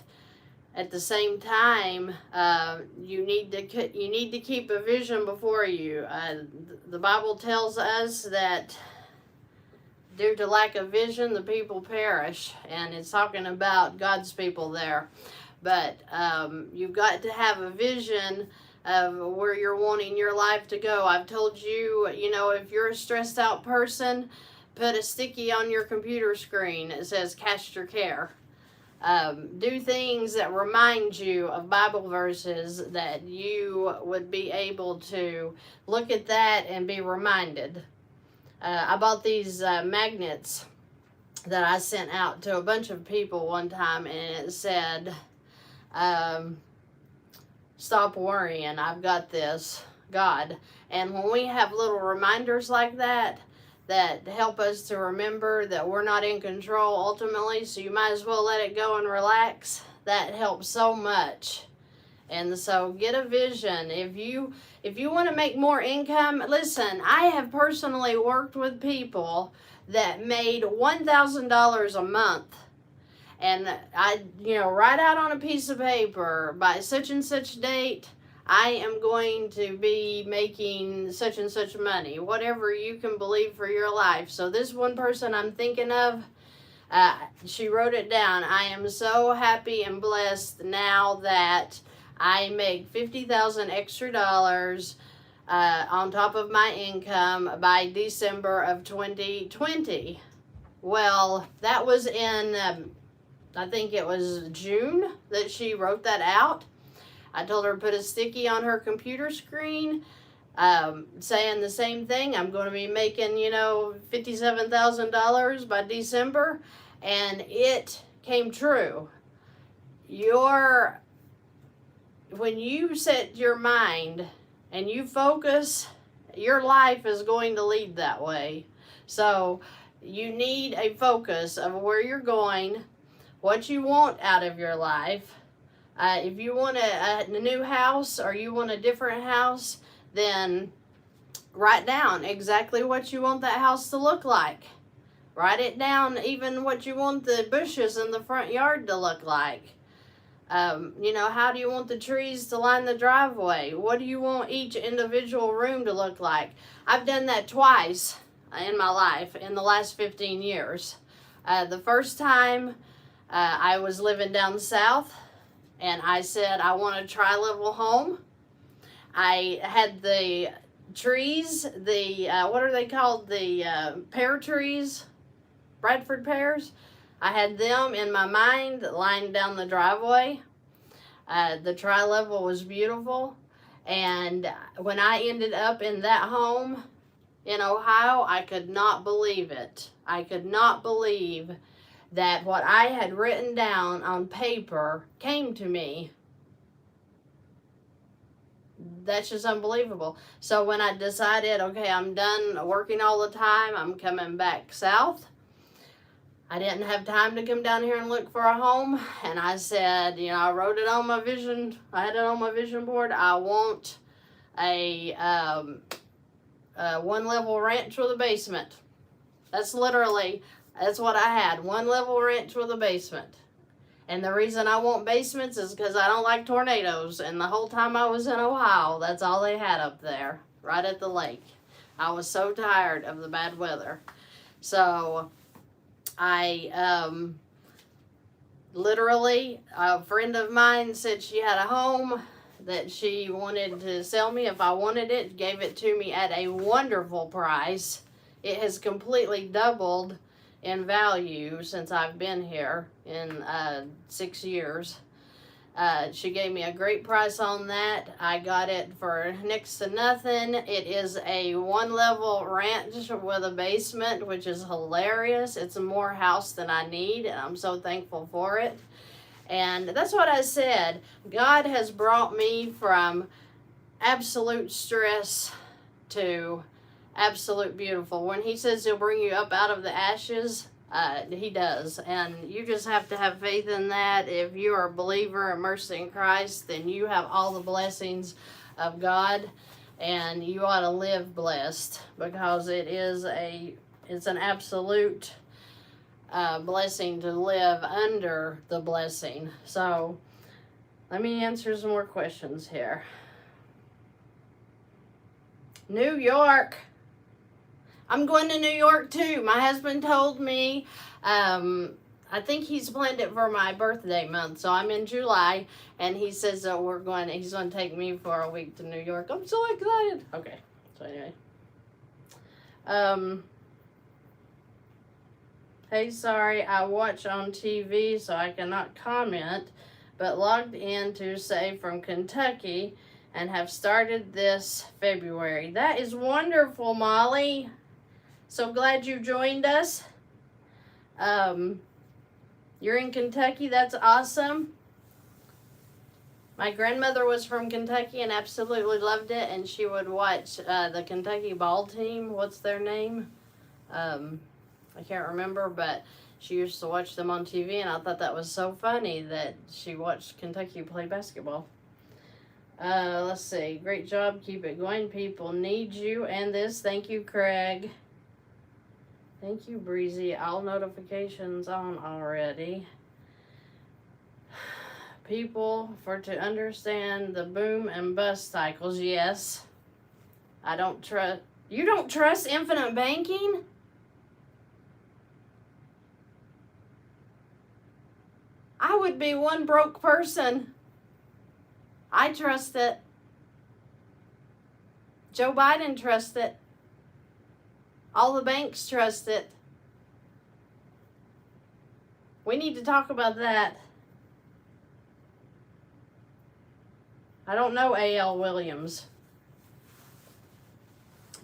at the same time, you need to keep a vision before you. The Bible tells us that due to lack of vision, the people perish. And it's talking about God's people there. But you've got to have a vision of where you're wanting your life to go. I've told you, you know, if you're a stressed out person, put a sticky on your computer screen. It says, cast your care. Do things that remind you of Bible verses that you would be able to look at that and be reminded. I bought these magnets that I sent out to a bunch of people one time, and it said, stop worrying, I've got this, God. And when we have little reminders like that, that help us to remember that we're not in control ultimately, so you might as well let it go and relax, that helps so much. And so get a vision. If you want to make more income, listen, I have personally worked with people that made $1,000 a month. And I, you know, write out on a piece of paper, by such and such date, I am going to be making such and such money. Whatever you can believe for your life. So this one person I'm thinking of, she wrote it down. I am so happy and blessed now that I make $50,000 extra dollars on top of my income by December of 2020. Well, that was in, I think it was June that she wrote that out. I told her to put a sticky on her computer screen saying the same thing. I'm going to be making, you know, $57,000 by December. And it came true. When you set your mind and you focus, your life is going to lead that way. So You need a focus of where you're going, what you want out of your life. If you want a new house or you want a different house, then write down exactly what you want that house to look like. Write it down, even what you want the bushes in the front yard to look like. How do you want the trees to line the driveway? What do you want each individual room to look like? I've done that twice in my life in the last 15 years. The first time I was living down south, and I said, I want a tri-level home. I had the trees, what are they called? The pear trees, Bradford pears. I had them in my mind lined down the driveway. The tri-level was beautiful. And when I ended up in that home in Ohio, I could not believe it. I could not believe that what I had written down on paper came to me. That's just unbelievable. So when I decided, okay, I'm done working all the time, I'm coming back south. I didn't have time to come down here and look for a home. And I said, I wrote it on my vision. I had it on my vision board. I want a one-level ranch with a basement. That's what I had. One-level ranch with a basement. And the reason I want basements is because I don't like tornadoes. And the whole time I was in Ohio, that's all they had up there, right at the lake. I was so tired of the bad weather. So I literally, a friend of mine said she had a home that she wanted to sell me if I wanted it, gave it to me at a wonderful price. It has completely doubled in value since I've been here in 6 years. She gave me a great price on that. I got it for next to nothing. It is a one-level ranch with a basement, which is hilarious. It's more house than I need, and I'm so thankful for it. And that's what I said. God has brought me from absolute stress to absolute beautiful. When he says he'll bring you up out of the ashes, he does. And you just have to have faith in that. If you are a believer, immersed in Christ, then you have all the blessings of God, and you ought to live blessed, because it's an absolute blessing to live under the blessing. So let me answer some more questions here. New York. I'm going to New York too. My husband told me, I think he's planned it for my birthday month. So I'm in July, and he says that he's going to take me for a week to New York. I'm so excited. Okay. So anyway. Hey, sorry, I watch on TV, so I cannot comment, but logged in to say from Kentucky and have started this February. That is wonderful, Molly. So glad you joined us. You're in Kentucky. That's awesome. My grandmother was from Kentucky and absolutely loved it, and she would watch the Kentucky ball team. What's their name? I can't remember, but she used to watch them on TV, and I thought that was so funny that she watched Kentucky play basketball. Let's see. Great job. Keep it going. People need you and this. Thank you, Craig. Thank you, Breezy. All notifications on already. People to understand the boom and bust cycles. Yes. I don't trust. You don't trust infinite banking? I would be one broke person. I trust it. Joe Biden trusts it. All the banks trust it. We need to talk about that. I don't know A.L. Williams.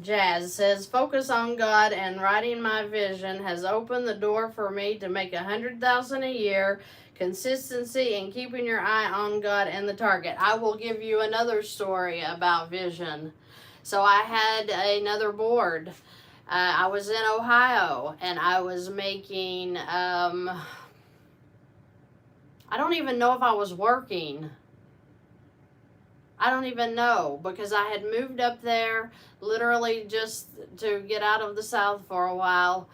Jazz says, focus on God and writing my vision has opened the door for me to make $100,000 a year. Consistency and keeping your eye on God and the target. I will give you another story about vision. So I had another board. I was in Ohio, and I was making, I don't even know if I was working. I don't even know, because I had moved up there literally just to get out of the South for a while.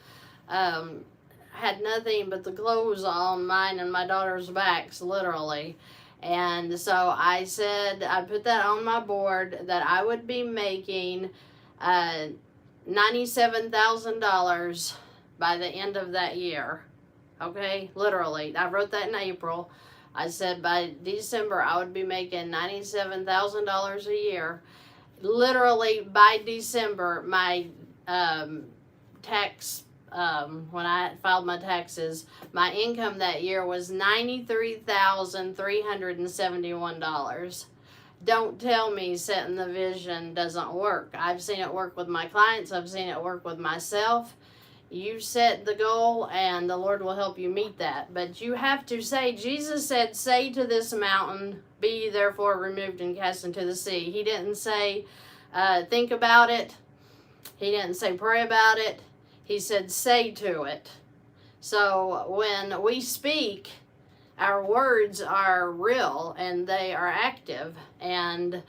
Had nothing but the clothes on mine and my daughter's backs, literally. And so I said, I put that on my board that I would be making $97,000 by the end of that year. Okay, literally. I wrote that in April. I said by December I would be making $97,000 a year. Literally by December, my tax, when I filed my taxes, my income that year was $93,371. Don't tell me setting the vision doesn't work. I've seen it work with my clients. I've seen it work with myself. You set the goal and the Lord will help you meet that. But you have to say, Jesus said, say to this mountain, be therefore removed and cast into the sea. He didn't say, think about it. He didn't say, pray about it. He said, say to it. So when we speak, our words are real and they are active. And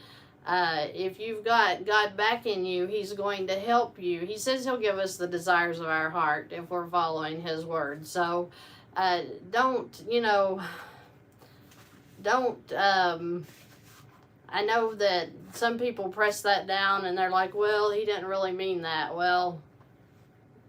if you've got God backing you, He's going to help you. He says He'll give us the desires of our heart if we're following His word. So don't, I know that some people press that down and they're like, well, he didn't really mean that. Well,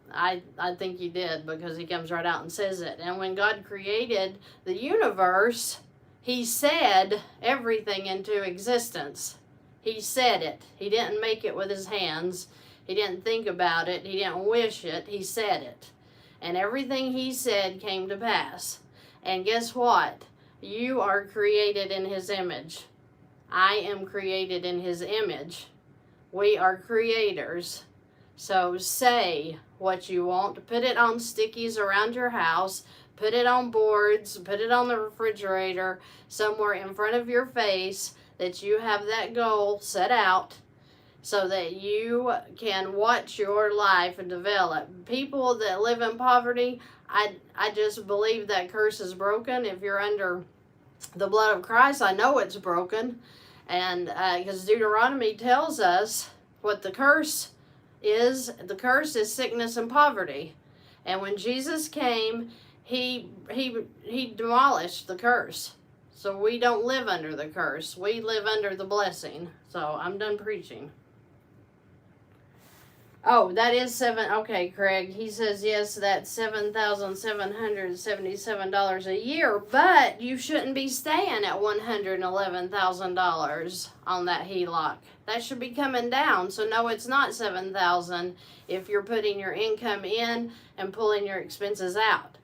I think he did, because he comes right out and says it. And when God created the universe, He said everything into existence. He said it. He didn't make it with His hands. He didn't think about it. He didn't wish it. He said it. And everything He said came to pass. And guess what? You are created in His image. I am created in His image. We are creators. So say what you want. Put it on stickies around your house. Put it on boards. Put it on the refrigerator. Somewhere in front of your face, that you have that goal set out so that you can watch your life develop. People that live in poverty, I just believe that curse is broken. If you're under the blood of Christ, I know it's broken. And because Deuteronomy tells us what the curse is. The curse is sickness and poverty. And when Jesus came, he demolished the curse. So we don't live under the curse. We live under the blessing. So I'm done preaching. Oh, that is okay, Craig. He says, yes, that's $7,777 a year, but you shouldn't be staying at $111,000 on that HELOC. That should be coming down. So no, it's not $7,000 if you're putting your income in and pulling your expenses out.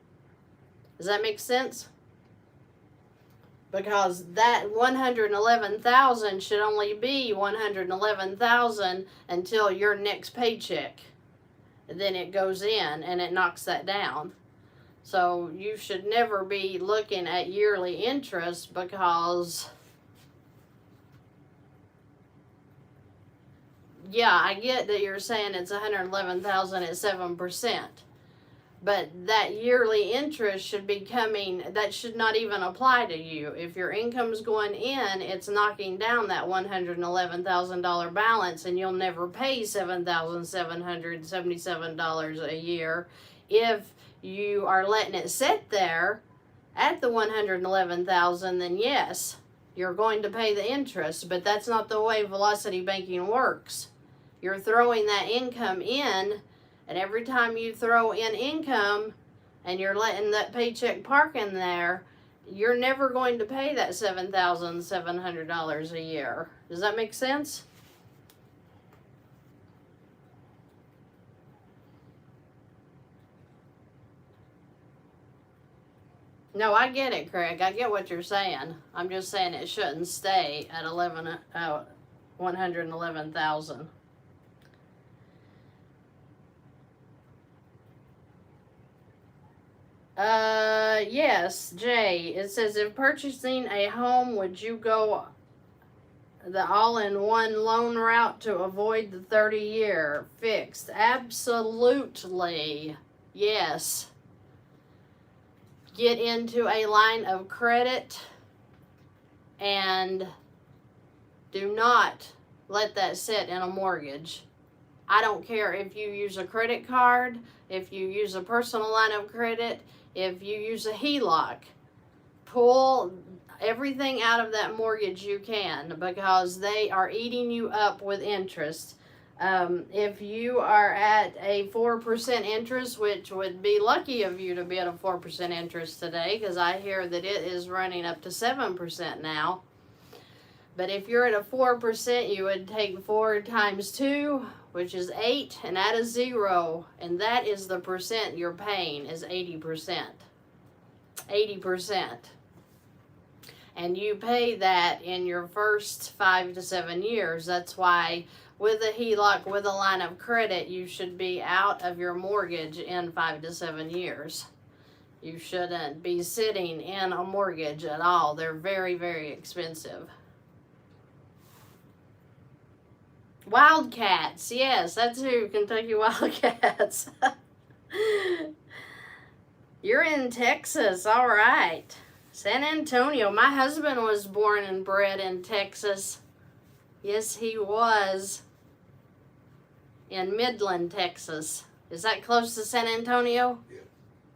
Does that make sense? Because that $111,000 should only be $111,000 until your next paycheck. Then it goes in and it knocks that down. So you should never be looking at yearly interest, because yeah, I get that you're saying it's $111,000 at 7%. But that yearly interest should be coming, that should not even apply to you. If your income's going in, it's knocking down that $111,000 balance, and you'll never pay $7,777 a year. If you are letting it sit there at the $111,000, then yes, you're going to pay the interest. But that's not the way velocity banking works. You're throwing that income in, and every time you throw in income and you're letting that paycheck park in there, you're never going to pay that $7,700 a year. Does that make sense? No, I get it, Craig. I get what you're saying. I'm just saying it shouldn't stay at 111,000. Yes, Jay. It says, if purchasing a home, would you go the all-in-one loan route to avoid the 30-year fixed. Absolutely. Yes. Get into a line of credit and do not let that sit in a mortgage. I don't care if you use a credit card, if you use a personal line of credit, if you use a HELOC. Pull everything out of that mortgage you can, because they are eating you up with interest. If you are at a 4% interest, which would be lucky of you to be at a 4% interest today, because I hear that it is running up to 7% now. But if you're at a 4%, you would take 4 times 2, which is 8, and add a 0, and that is the percent you're paying, is 80%. 80%. And you pay that in your first 5 to 7 years. That's why with a HELOC, with a line of credit, you should be out of your mortgage in 5 to 7 years. You shouldn't be sitting in a mortgage at all. They're very, very expensive. Wildcats, yes, that's who, Kentucky Wildcats. You're in Texas, all right. San Antonio. My husband was born and bred in Texas. Yes, he was. In Midland, Texas. Is that close to San Antonio? Yeah.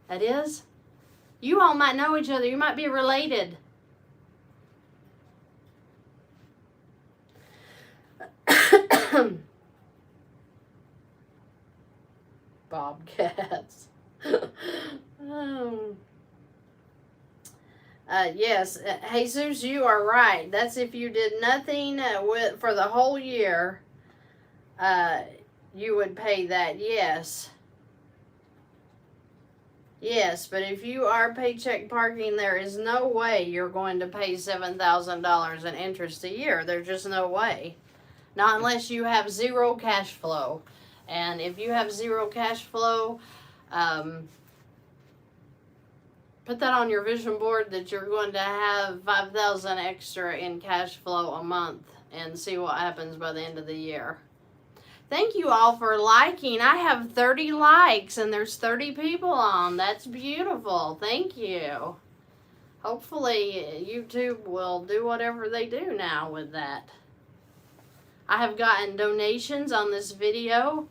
That is? You all might know each other. You might be related. Bobcats. Yes, Jesus, you are right. That's if you did nothing for the whole year, you would pay that, yes. Yes, but if you are paycheck parking, there is no way you're going to pay $7,000 in interest a year. There's just no way. Not unless you have zero cash flow. And if you have zero cash flow, put that on your vision board that you're going to have $5,000 extra in cash flow a month, and see what happens by the end of the year. Thank you all for liking. I have 30 likes and there's 30 people on. That's beautiful. Thank you. Hopefully YouTube will do whatever they do now with that. I have gotten donations on this video.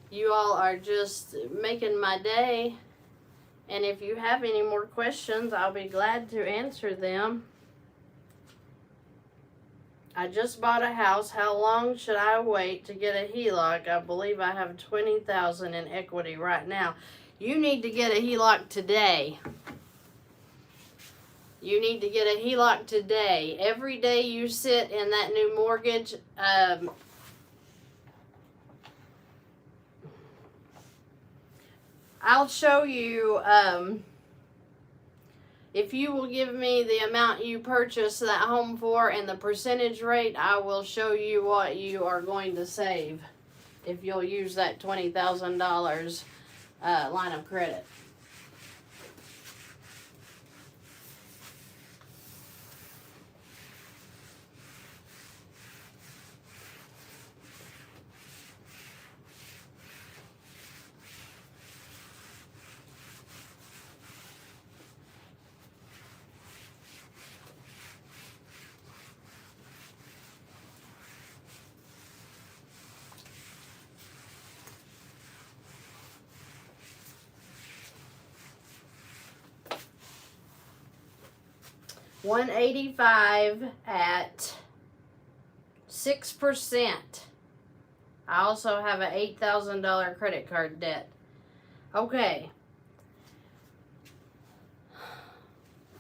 You all are just making my day. And if you have any more questions, I'll be glad to answer them. I just bought a house. How long should I wait to get a HELOC? I believe I have $20,000 in equity right now. You need to get a HELOC today. You need to get a HELOC today. Every day you sit in that new mortgage, I'll show you, if you will give me the amount you purchased that home for and the percentage rate, I will show you what you are going to save if you'll use that $20,000 line of credit. $185 at 6%. I also have an $8,000 credit card debt. Okay.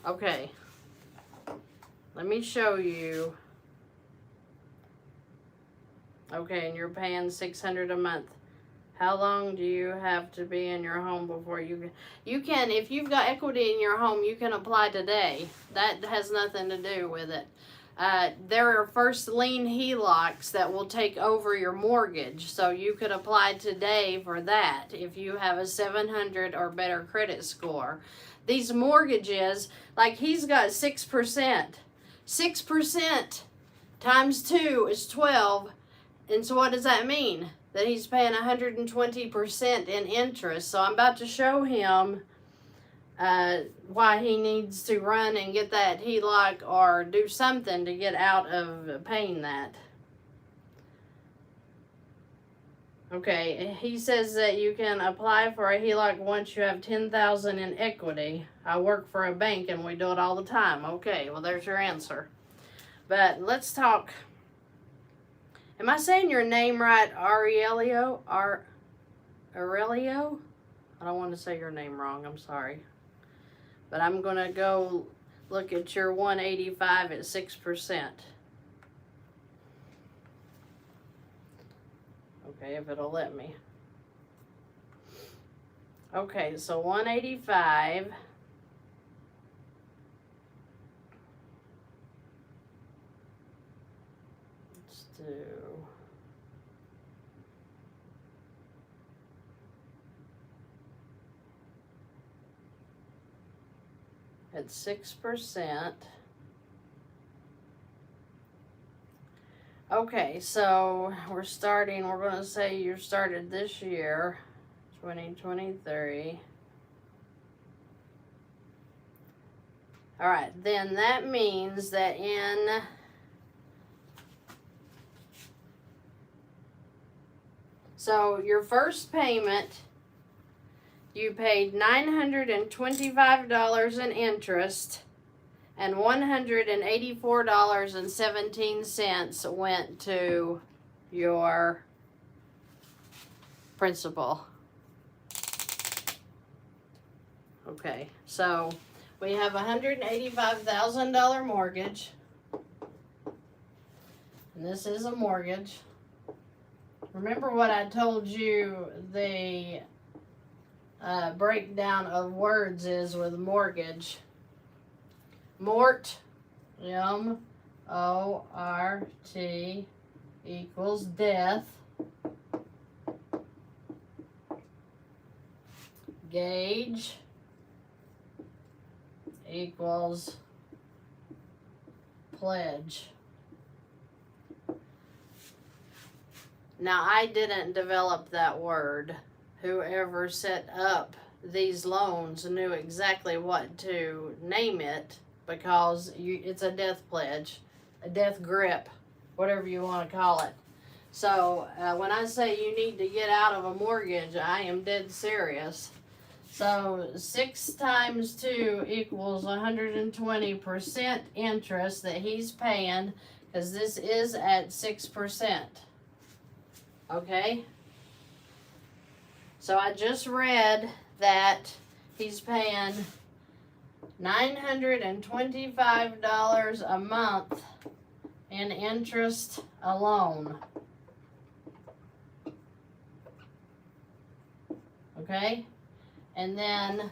Okay. Let me show you. Okay, and you're paying $600 a month. How long do you have to be in your home before you can, if you've got equity in your home, you can apply today. That has nothing to do with it. There are first lien HELOCs that will take over your mortgage, so you could apply today for that if you have a 700 or better credit score. These mortgages, like he's got 6%. 6% times 2 is 12. And so what does that mean? That he's paying 120% in interest. So I'm about to show him why he needs to run and get that HELOC or do something to get out of paying that. Okay, he says that you can apply for a HELOC once you have $10,000 in equity. I work for a bank and we do it all the time. Okay, well there's your answer. But let's talk. Am I saying your name right, Aurelio? Aurelio? I don't want to say your name wrong, I'm sorry. But I'm going to go look at your 185 at 6%. Okay, if it'll let me. Okay, so 185. Let's do. At 6%. Okay, so we're going to say you started this year, 2023. All right, then that means that so your first payment, you paid $925 in interest, and $184.17 went to your principal. Okay, so we have a $185,000 mortgage, and this is a mortgage. Remember what I told you the breakdown of words is with mortgage. Mort, M-O-R-T, equals death. Gage equals pledge. Now, I didn't develop that word. Whoever set up these loans knew exactly what to name it, because it's a death pledge, a death grip, whatever you want to call it. So when I say you need to get out of a mortgage, I am dead serious. So 6 times 2 equals 120% interest that he's paying, because this is at 6%. Okay? So I just read that he's paying $925 a month in interest alone. Okay? And then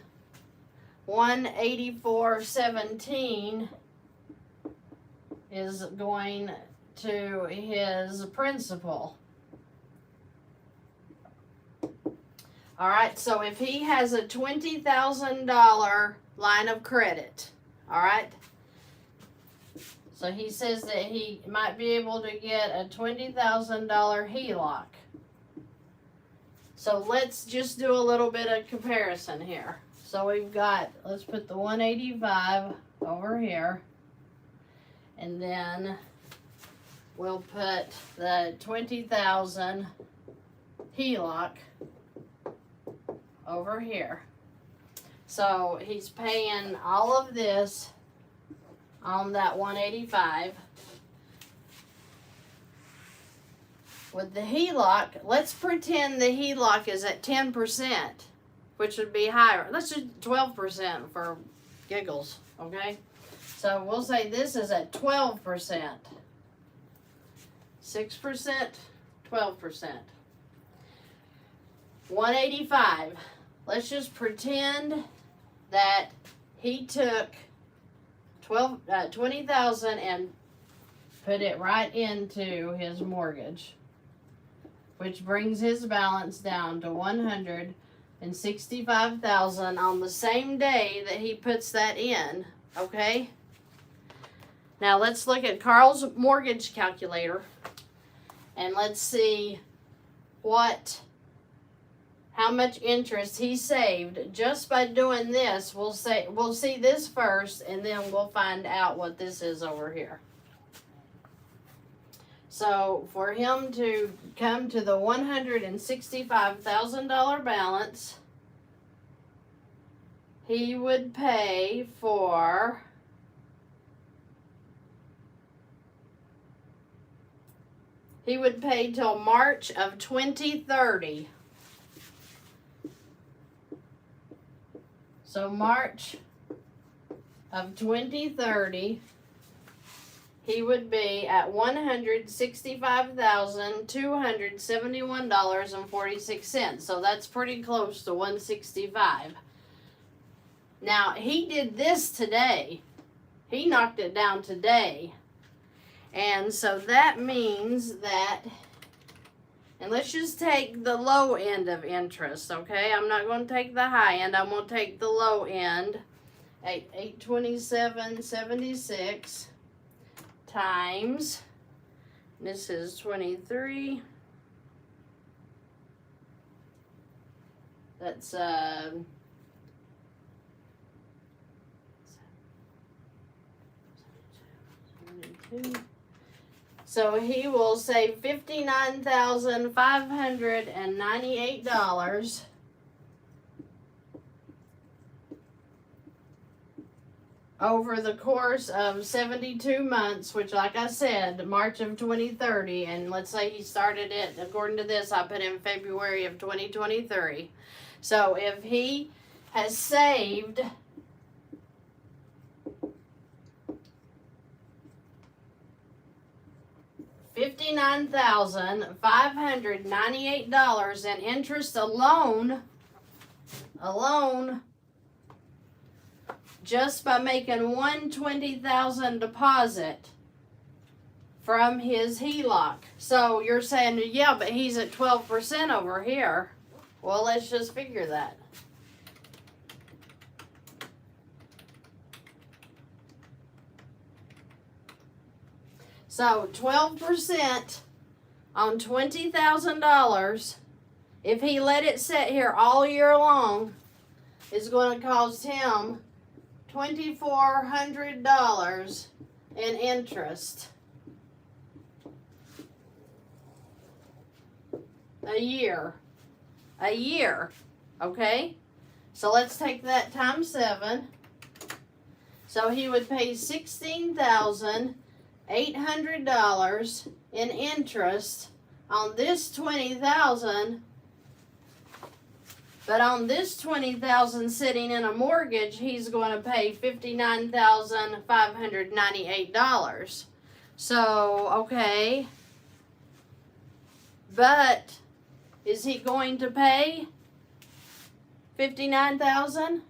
$184.17 is going to his principal. All right, so if he has a $20,000 line of credit, all right? So he says that he might be able to get a $20,000 HELOC. So let's just do a little bit of comparison here. So we've got, let's put the 185 over here. And then we'll put the 20,000 HELOC over here. So he's paying all of this on that 185. With the HELOC, let's pretend the HELOC is at 10%, which would be higher. Let's do 12% for giggles, okay? So we'll say this is at 12%. 6%, 12%. 185. Let's just pretend that he took 20,000 and put it right into his mortgage, which brings his balance down to $165,000 on the same day that he puts that in. Okay? Now let's look at Carl's mortgage calculator and let's see how much interest he saved just by doing this. We'll see this first, and then we'll find out what this is over here. So for him to come to the $165,000 balance, he would pay for till March of 2030. So March of 2030, he would be at $165,271.46. So that's pretty close to 165. Now, he did this today. He knocked it down today. And so that means that, and let's just take the low end of interest, okay? I'm not going to take the high end. I'm going to take the low end. 827.76 times, this is 23. That's 72. So he will save $59,598 over the course of 72 months, which, like I said, March of 2030. And let's say he started it, according to this, I put in February of 2023. So if he has saved $59,598 in interest alone, just by making $120,000 deposit from his HELOC. So you're saying, yeah, but he's at 12% over here. Well, let's just figure that. So 12% on $20,000, if he let it sit here all year long, is going to cost him $2,400 in interest a year. Okay? So let's take that times 7. So he would pay $16,800 in interest on this $20,000, but on this $20,000 sitting in a mortgage, he's going to pay $59,598. So, okay, but is he going to pay $59,000?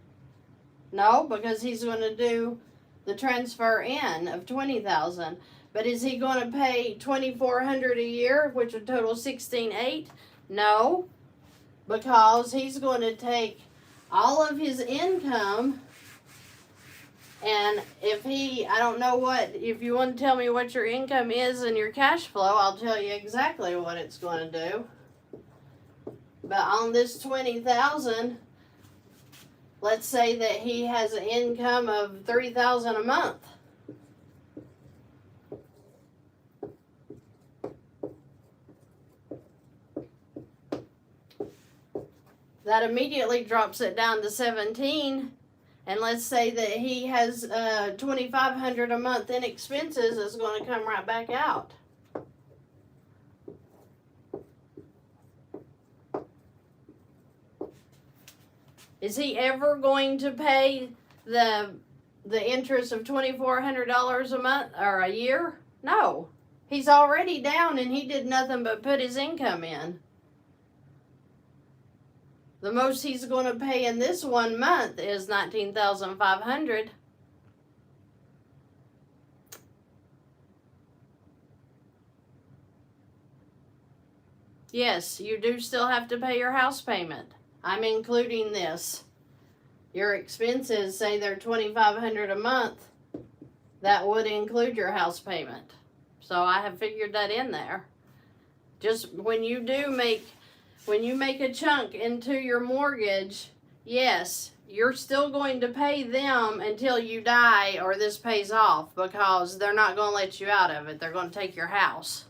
No, because he's going to do the transfer in of $20,000. But is he going to pay $2,400 a year, which would total $16,800? No, because he's going to take all of his income, and if I don't know if you want to tell me what your income is and your cash flow, I'll tell you exactly what it's going to do. But on this $20,000, let's say that he has an income of $3,000 a month. That immediately drops it down to 17. And let's say that he has $2,500 a month in expenses, is going to come right back out. Is he ever going to pay the interest of $2,400 a month or a year? No. He's already down and he did nothing but put his income in. The most he's going to pay in this 1 month is $19,500. Yes, you do still have to pay your house payment. I'm including this. Your expenses, say they're $2,500 a month. that would include your house payment. So I have figured that in there. Just when you make a chunk into your mortgage, yes, you're still going to pay them until you die or this pays off, because they're not going to let you out of it. They're going to take your house.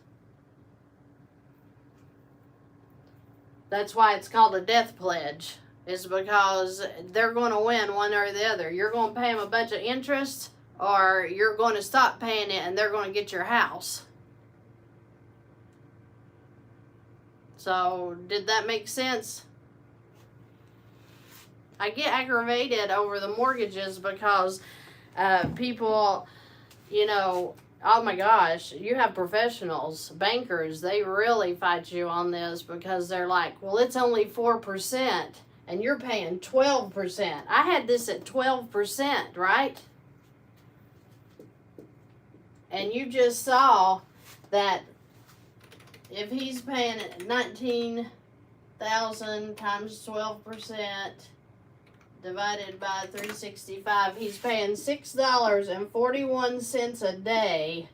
That's why it's called a death pledge, is because they're going to win one or the other. You're going to pay them a bunch of interest, or you're going to stop paying it and they're going to get your house. So, did that make sense? I get aggravated over the mortgages because people, you know, oh my gosh, you have professionals, bankers, they really fight you on this because they're like, well, it's only 4% and you're paying 12%. I had this at 12%, right? And you just saw that if he's paying $19,000 times 12%, divided by 365, he's paying $6.41 a day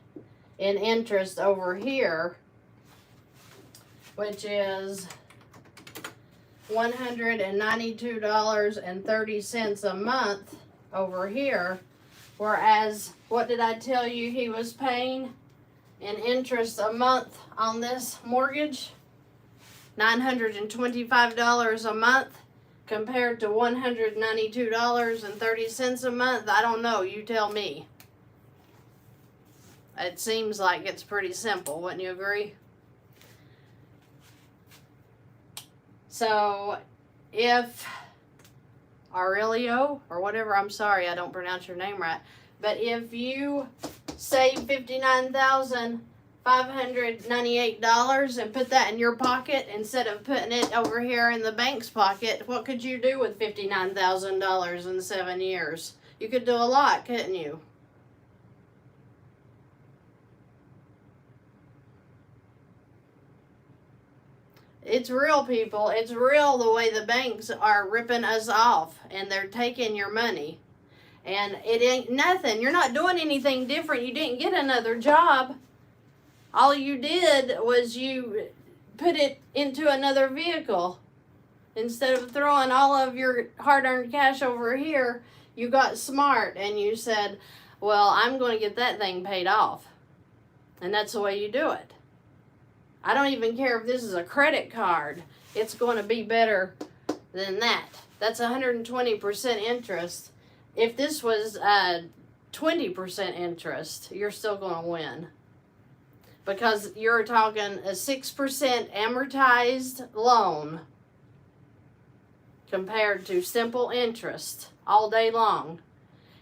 in interest over here, which is $192.30 a month over here. Whereas, what did I tell you he was paying in interest a month on this mortgage? $925 a month. Compared to $192.30 a month, I don't know. You tell me. It seems like it's pretty simple, wouldn't you agree? So, if Aurelio, or whatever, I'm sorry, I don't pronounce your name right, but if you save $59,598 and put that in your pocket instead of putting it over here in the bank's pocket, what could you do with $59,000 in 7 years? You could do a lot, couldn't you? It's real, people. It's real the way the banks are ripping us off and they're taking your money. And it ain't nothing. You're not doing anything different. You didn't get another job. All you did was you put it into another vehicle. Instead of throwing all of your hard-earned cash over here, you got smart and you said, well, I'm going to get that thing paid off. And that's the way you do it. I don't even care if this is a credit card. It's going to be better than that. That's 120% interest. If this was 20% interest, you're still going to win. Because you're talking a 6% amortized loan compared to simple interest all day long.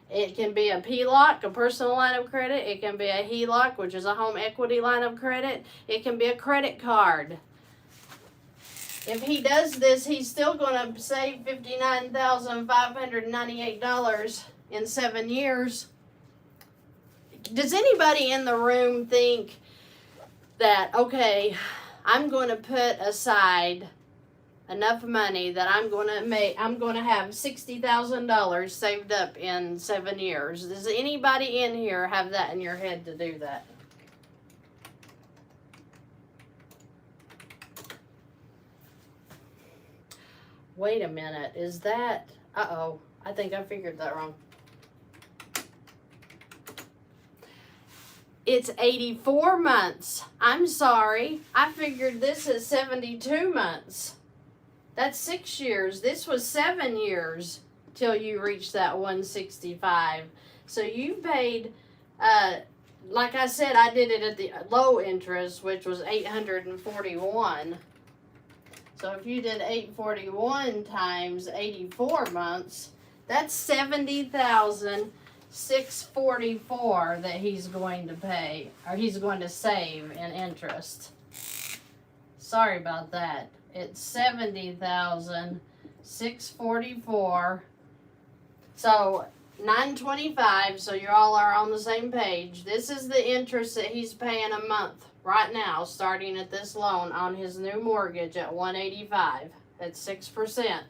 It can be a PLOC, a personal line of credit. It can be a HELOC, which is a home equity line of credit. It can be a credit card. If he does this, he's still going to save $59,598 in 7 years. Does anybody in the room think that, okay, I'm going to put aside enough money that I'm going to have $60,000 saved up in 7 years? Does anybody in here have that in your head to do that? Wait a minute, is that, uh-oh, I think I figured that wrong. It's 84 months. I'm sorry, I figured this is 72 months. That's 6 years. This was 7 years till you reached that 165. So you paid, like I said, I did it at the low interest, which was 841. So if you did 841 times 84 months, that's 70,644 that he's going to pay, or he's going to save in interest. Sorry about that. It's 70,644. So 925. So you all are on the same page. This is the interest that he's paying a month right now, starting at this loan on his new mortgage at 185. That's 6%.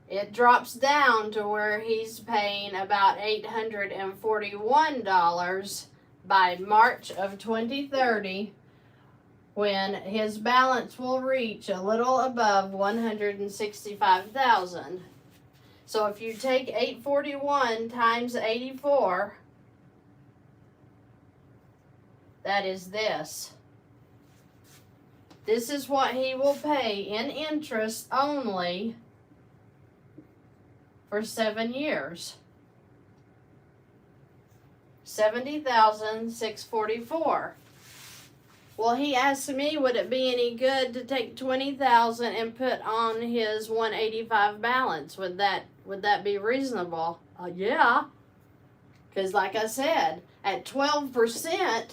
it drops down to where he's paying about $841 by March of 2030, when his balance will reach a little above $165,000. So if you take 841 times 84, that is this. This is what he will pay in interest only for 7 years. $70,644. Well, he asked me, would it be any good to take $20,000 and put on his 185 balance? Would that be reasonable? Yeah. Because like I said, at 12%,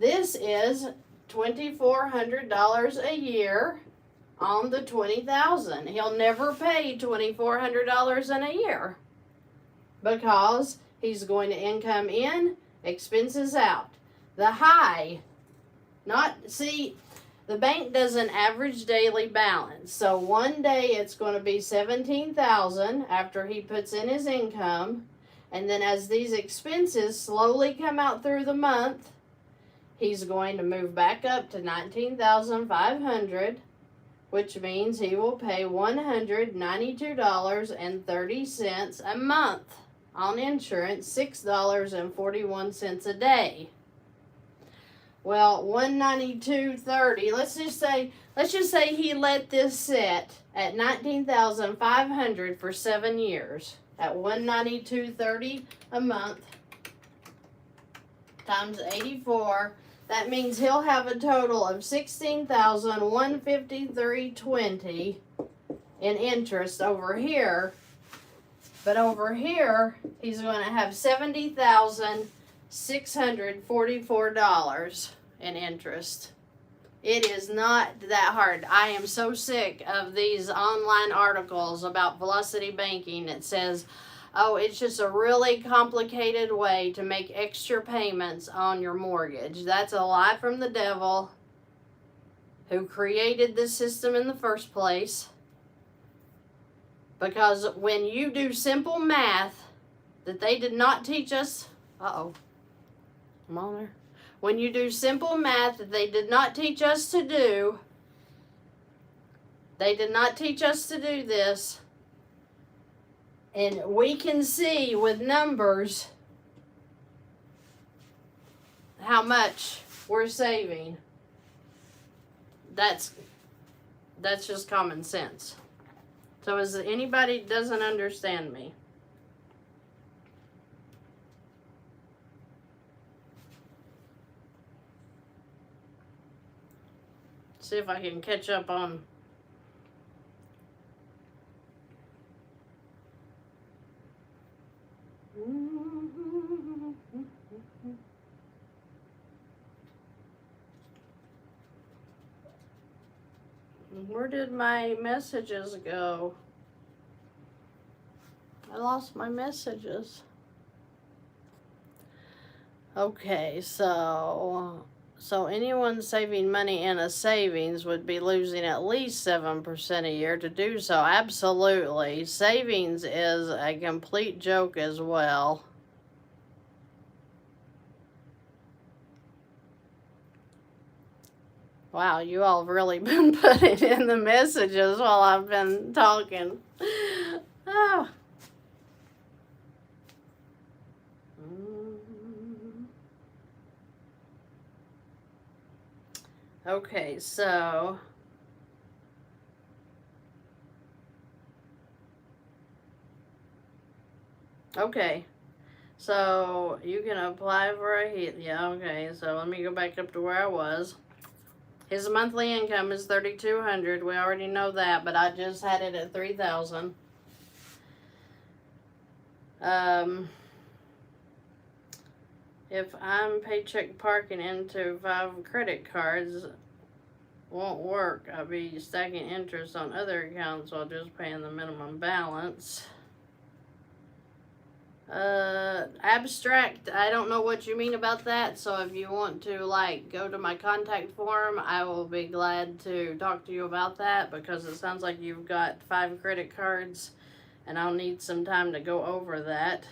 this is $2,400 a year on the $20,000. He'll never pay $2,400 in a year because he's going to income in, expenses out. The high, the bank does an average daily balance. So one day it's going to be $17,000 after he puts in his income. And then as these expenses slowly come out through the month, he's going to move back up to $19,500, which means he will pay $192.30 a month on insurance, $6.41 a day. Well, $192.30. Let's just say he let this sit at $19,500 for 7 years at $192.30 a month times 84. That means he'll have a total of $16,153.20 in interest over here. But over here, he's going to have $70,644 in interest. It is not that hard. I am so sick of these online articles about velocity banking that says, oh, it's just a really complicated way to make extra payments on your mortgage. That's a lie from the devil who created this system in the first place. Because when you do simple math that they did not teach us, I'm on there. When you do simple math that they did not teach us to do, they did not teach us to do this. And we can see with numbers how much we're saving. That's just common sense. So is anybody doesn't understand me? See if I can catch up on. Where did my messages go? I lost my messages. Okay, so anyone saving money in a savings would be losing at least 7% a year to do so. Absolutely. Savings is a complete joke as well. Wow, you all have really been putting in the messages while I've been talking. Oh. Okay, so you can apply for a heat. Yeah, okay. So let me go back up to where I was. His monthly income is $3,200. We already know that, but I just had it at $3,000. If I'm paycheck parking into 5 credit cards, won't work. I'll be stacking interest on other accounts while just paying the minimum balance. Abstract, I don't know what you mean about that, so if you want to like go to my contact form, I will be glad to talk to you about that, because it sounds like you've got 5 credit cards and I'll need some time to go over that.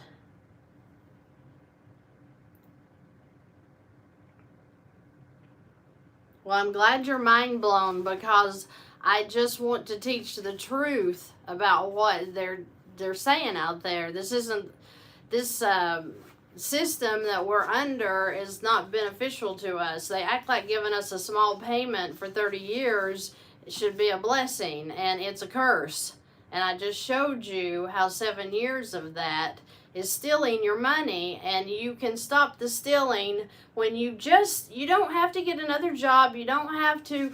Well, I'm glad you're mind blown, because I just want to teach the truth about what they're saying out there. This isn't this system that we're under is not beneficial to us. They act like giving us a small payment for 30 years should be a blessing, and it's a curse. And I just showed you how 7 years of that is stealing your money, and you can stop the stealing when you don't have to get another job. You don't have to,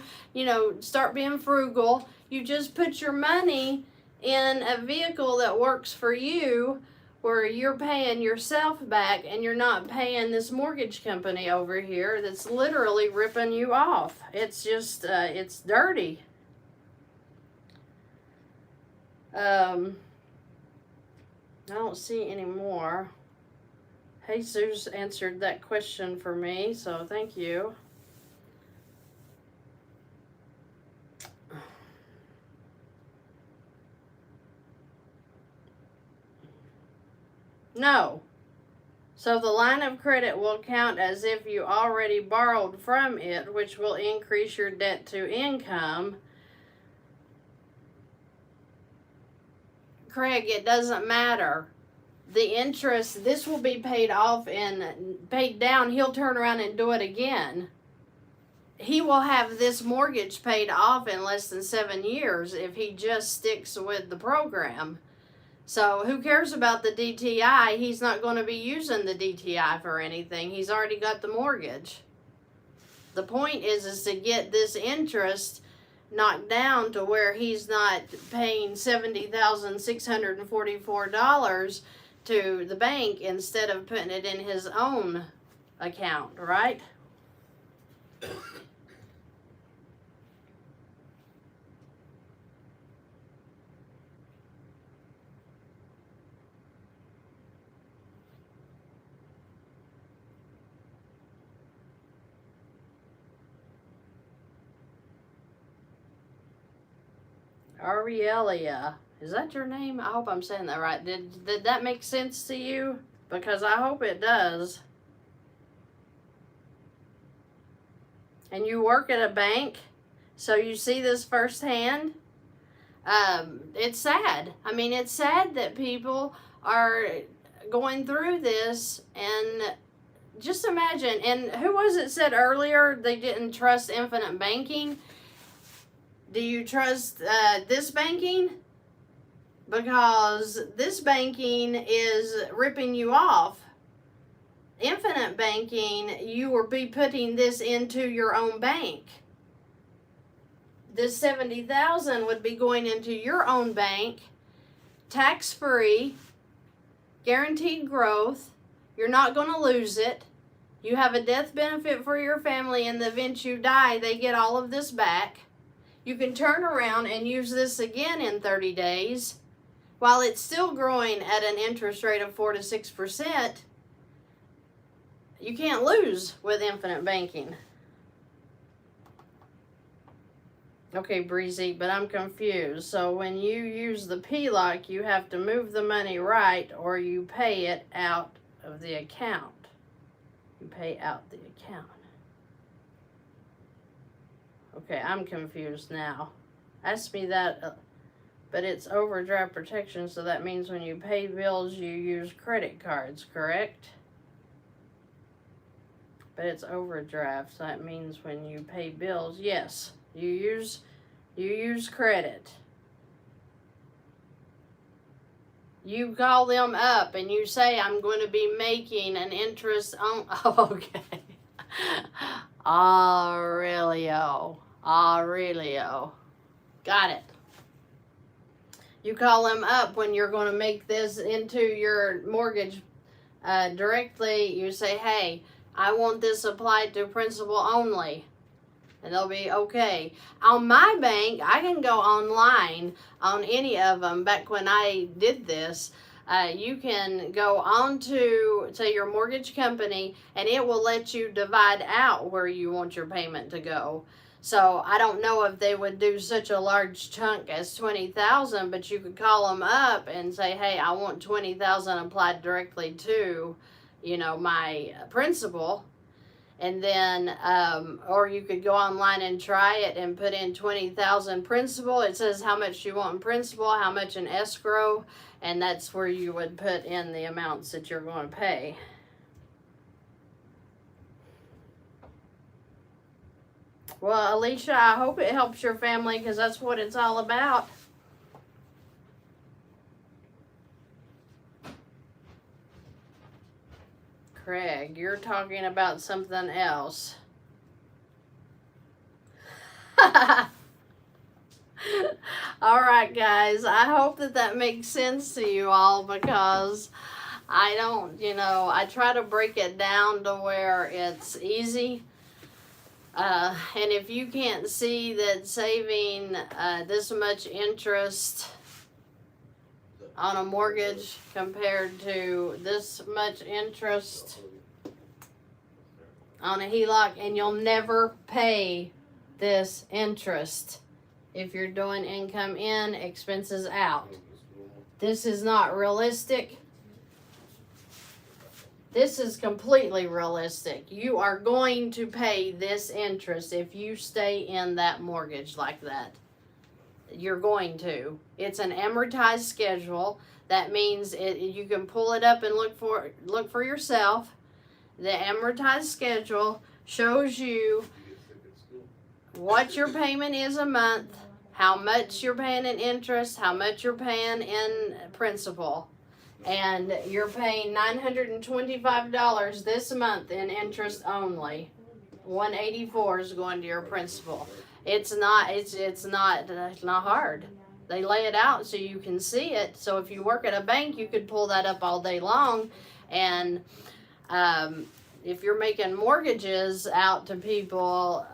start being frugal. You just put your money in a vehicle that works for you, where you're paying yourself back and you're not paying this mortgage company over here that's literally ripping you off. It's just, it's dirty. I don't see any more. Jesus answered that question for me, so thank you. No. So the line of credit will count as if you already borrowed from it, which will increase your debt to income. Craig, it doesn't matter. The interest, this will be paid off and paid down. He'll turn around and do it again. He will have this mortgage paid off in less than 7 years if he just sticks with the program. So who cares about the DTI? He's not going to be using the DTI for anything. He's already got the mortgage. The point is to get this interest knocked down to where he's not paying $70,644 to the bank instead of putting it in his own account, right? Arielia, is that your name? I hope I'm saying that right. Did that make sense to you? Because I hope it does. And you work at a bank, so you see this firsthand. It's sad. I mean, it's sad that people are going through this, and just imagine, and who was it said earlier they didn't trust infinite banking? Do you trust this banking? Because this banking is ripping you off. Infinite banking, you will be putting this into your own bank. This $70,000 would be going into your own bank, tax-free, guaranteed growth. You're not going to lose it. You have a death benefit for your family. In the event you die, they get all of this back. You can turn around and use this again in 30 days. While it's still growing at an interest rate of 4 to 6%, you can't lose with infinite banking. Okay, Breezy, but I'm confused. So when you use the PLOC, you have to move the money right, or you pay it out of the account. You pay out the account. Okay, I'm confused now. Ask me that, but it's overdraft protection, so that means when you pay bills, you use credit cards, correct? But it's overdraft, so that means when you pay bills, yes, you use credit. You call them up and you say, I'm going to be making an interest on, oh, okay. Aurelio. Got it. You call them up when you're going to make this into your mortgage directly. You say, hey, I want this applied to principal only. And they'll be okay. On my bank, I can go online on any of them. Back when I did this, You can go on to your mortgage company, and it will let you divide out where you want your payment to go. So I don't know if they would do such a large chunk as $20,000, but you could call them up and say, hey, I want $20,000 applied directly to, my principal. And then, or you could go online and try it and put in 20,000 principal. It says how much you want in principal, how much in escrow, and that's where you would put in the amounts that you're going to pay. Well, Alicia, I hope it helps your family, because that's what it's all about. Craig, you're talking about something else. All right, guys, I hope that makes sense to you all, because I don't, I try to break it down to where it's easy. And if you can't see that saving this much interest on a mortgage compared to this much interest on a HELOC, and you'll never pay this interest if you're doing income in, expenses out. This is not realistic. This is completely realistic. You are going to pay this interest if you stay in that mortgage like that. You're going to. It's an amortized schedule. That means you can pull it up and look for yourself. The amortized schedule shows you what your payment is a month, how much you're paying in interest, how much you're paying in principal. And you're paying $925 this month in interest only. $184 is going to your principal. It's not hard. They lay it out so you can see it. So if you work at a bank, you could pull that up all day long. And if you're making mortgages out to people,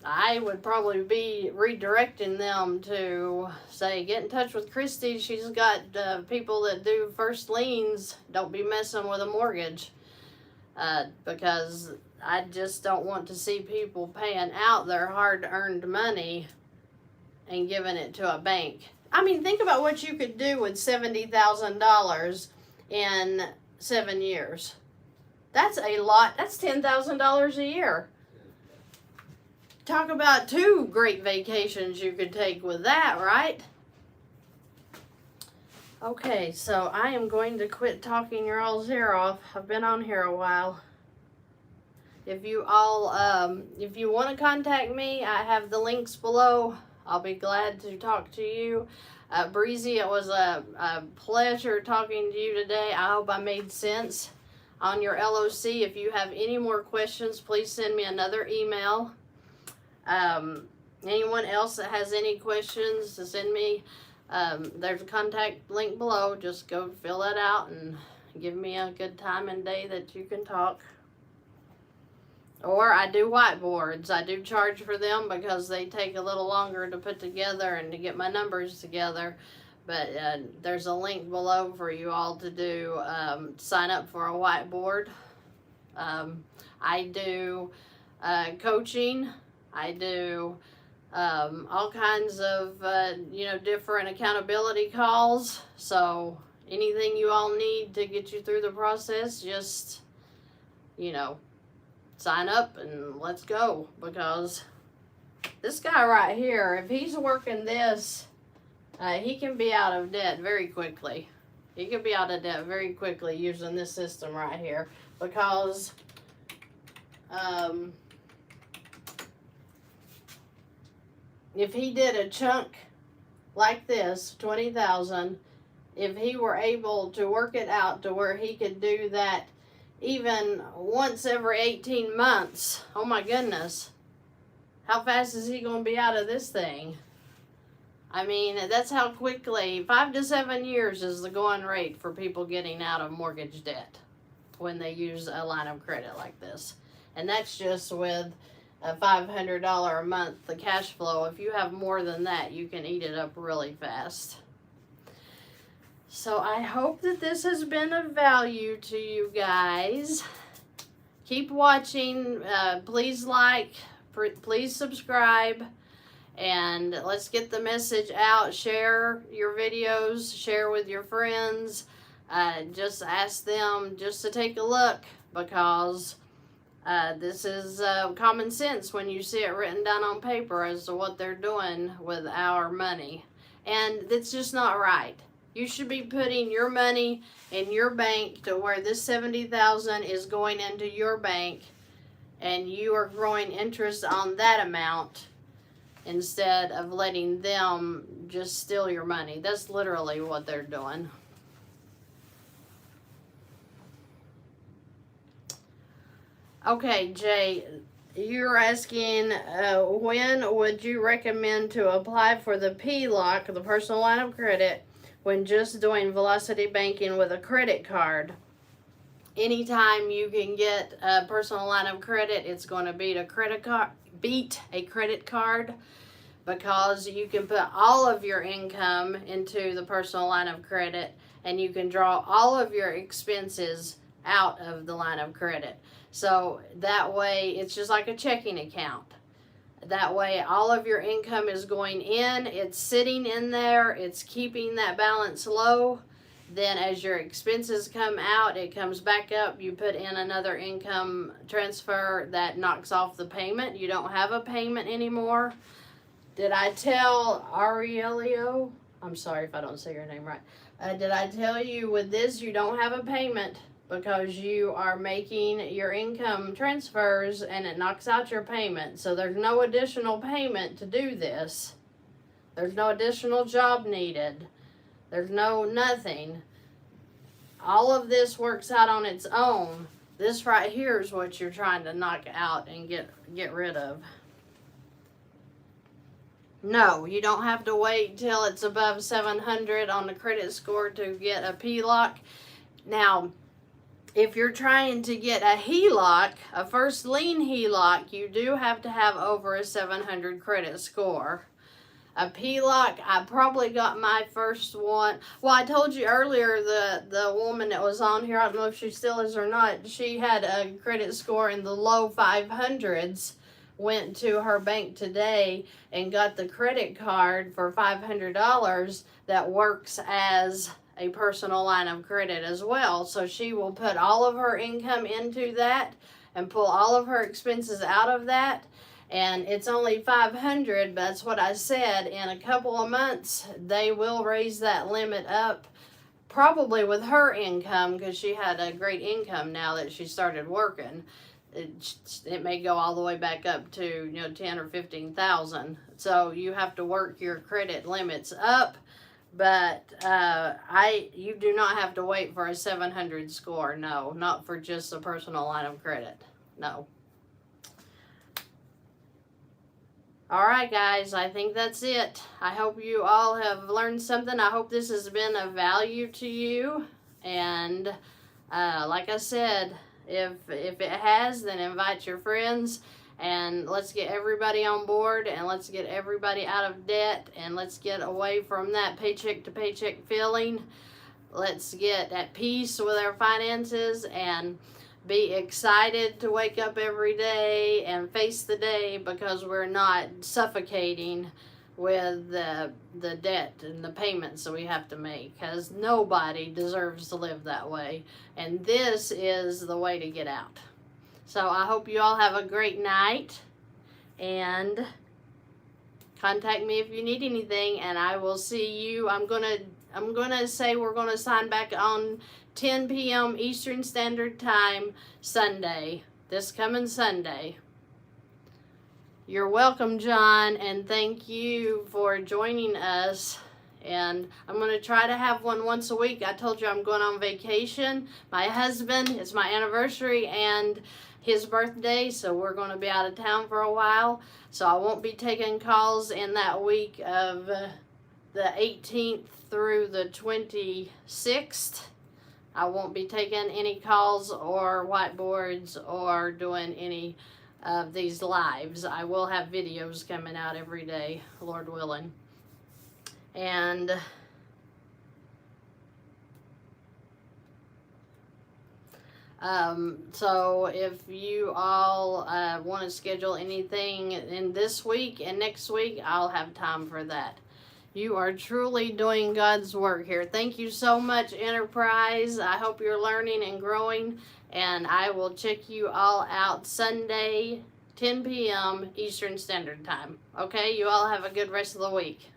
I would probably be redirecting them to say, get in touch with Christy. She's got people that do first liens. Don't be messing with a mortgage. Because I just don't want to see people paying out their hard-earned money and giving it to a bank. I mean, think about what you could do with $70,000 in 7 years. That's a lot. That's $10,000 a year. Talk about 2 great vacations you could take with that, right? Okay, so I am going to quit talking your all's ear off. I've been on here a while. If you all, if you want to contact me, I have the links below. I'll be glad to talk to you. Breezy, it was a pleasure talking to you today. I hope I made sense on your LOC. If you have any more questions, please send me another email. Anyone else that has any questions to send me, there's a contact link below. Just go fill that out and give me a good time and day that you can talk. Or I do whiteboards. I do charge for them because they take a little longer to put together and to get my numbers together. But there's a link below for you all to do, sign up for a whiteboard. I do coaching. I do all kinds of, different accountability calls. So anything you all need to get you through the process, just, sign up and let's go. Because this guy right here, if he's working this, he can be out of debt very quickly. He can be out of debt very quickly using this system right here. Because if he did a chunk like this, 20,000, if he were able to work it out to where he could do that even once every 18 months, oh my goodness, how fast is he going to be out of this thing? I mean, that's how quickly, 5 to 7 years is the going rate for people getting out of mortgage debt when they use a line of credit like this. And that's just with a $500 a month, the cash flow. If you have more than that, you can eat it up really fast. So I hope that this has been of value to you guys. Keep watching. Please like. Please subscribe. And let's get the message out. Share your videos. Share with your friends. Just ask them just to take a look, because this is common sense when you see it written down on paper as to what they're doing with our money. And it's just not right. You should be putting your money in your bank to where this $70,000 is going into your bank, and you are growing interest on that amount instead of letting them just steal your money. That's literally what they're doing. Okay, Jay, you're asking when would you recommend to apply for the PLOC, the personal line of credit, when just doing velocity banking with a credit card? Anytime you can get a personal line of credit, it's going to beat a credit card, because you can put all of your income into the personal line of credit, and you can draw all of your expenses out of the line of credit. So that way, it's just like a checking account. That way, all of your income is going in, it's sitting in there, it's keeping that balance low. Then as your expenses come out, it comes back up. You put in another income transfer that knocks off the payment. You don't have a payment anymore. Did I tell Aurelio? I'm sorry if I don't say your name right. Did I tell you with this you don't have a payment because you are making your income transfers and it knocks out your payment? So there's no additional payment to do this. There's no additional job needed. There's no nothing. All of this works out on its own. This right here is what you're trying to knock out and get rid of. No, you don't have to wait till it's above 700 on the credit score to get a PLOC. Now, if you're trying to get a HELOC, a first lien HELOC, you do have to have over a 700 credit score. A PLOC, I probably got my first one. Well, I told you earlier, the woman that was on here, I don't know if she still is or not, she had a credit score in the low 500s, went to her bank today and got the credit card for $500 that works as a personal line of credit as well. So she will put all of her income into that and pull all of her expenses out of that. And it's only $500, but that's what I said. In a couple of months, they will raise that limit up, probably with her income, because she had a great income now that she started working. It may go all the way back up to 10 or 15,000. So you have to work your credit limits up, but you do not have to wait for a 700 score. No, not for just a personal line of credit. No. All right, guys, I think that's it. I hope you all have learned something. I hope this has been of value to you. And like I said, if it has, then invite your friends. And let's get everybody on board, and let's get everybody out of debt, and let's get away from that paycheck to paycheck feeling. Let's get at peace with our finances and be excited to wake up every day and face the day, because we're not suffocating with the debt and the payments that we have to make, because nobody deserves to live that way. And this is the way to get out. So I hope you all have a great night, and contact me if you need anything, and I will see you. I'm gonna say we're gonna sign back on 10 p.m. Eastern Standard Time Sunday, this coming Sunday. You're welcome, John, and thank you for joining us. And I'm going to try to have one once a week. I told you I'm going on vacation. My husband, it's my anniversary and his birthday, so we're going to be out of town for a while. So I won't be taking calls in that week of the 18th through the 26th. I won't be taking any calls or whiteboards or doing any of these lives. I will have videos coming out every day, Lord willing. And So if you all want to schedule anything in this week and next week, I'll have time for that. You are truly doing God's work here. Thank you so much, Enterprise. I hope you're learning and growing, and I will check you all out Sunday, 10 p.m. Eastern Standard Time. Okay, you all have a good rest of the week.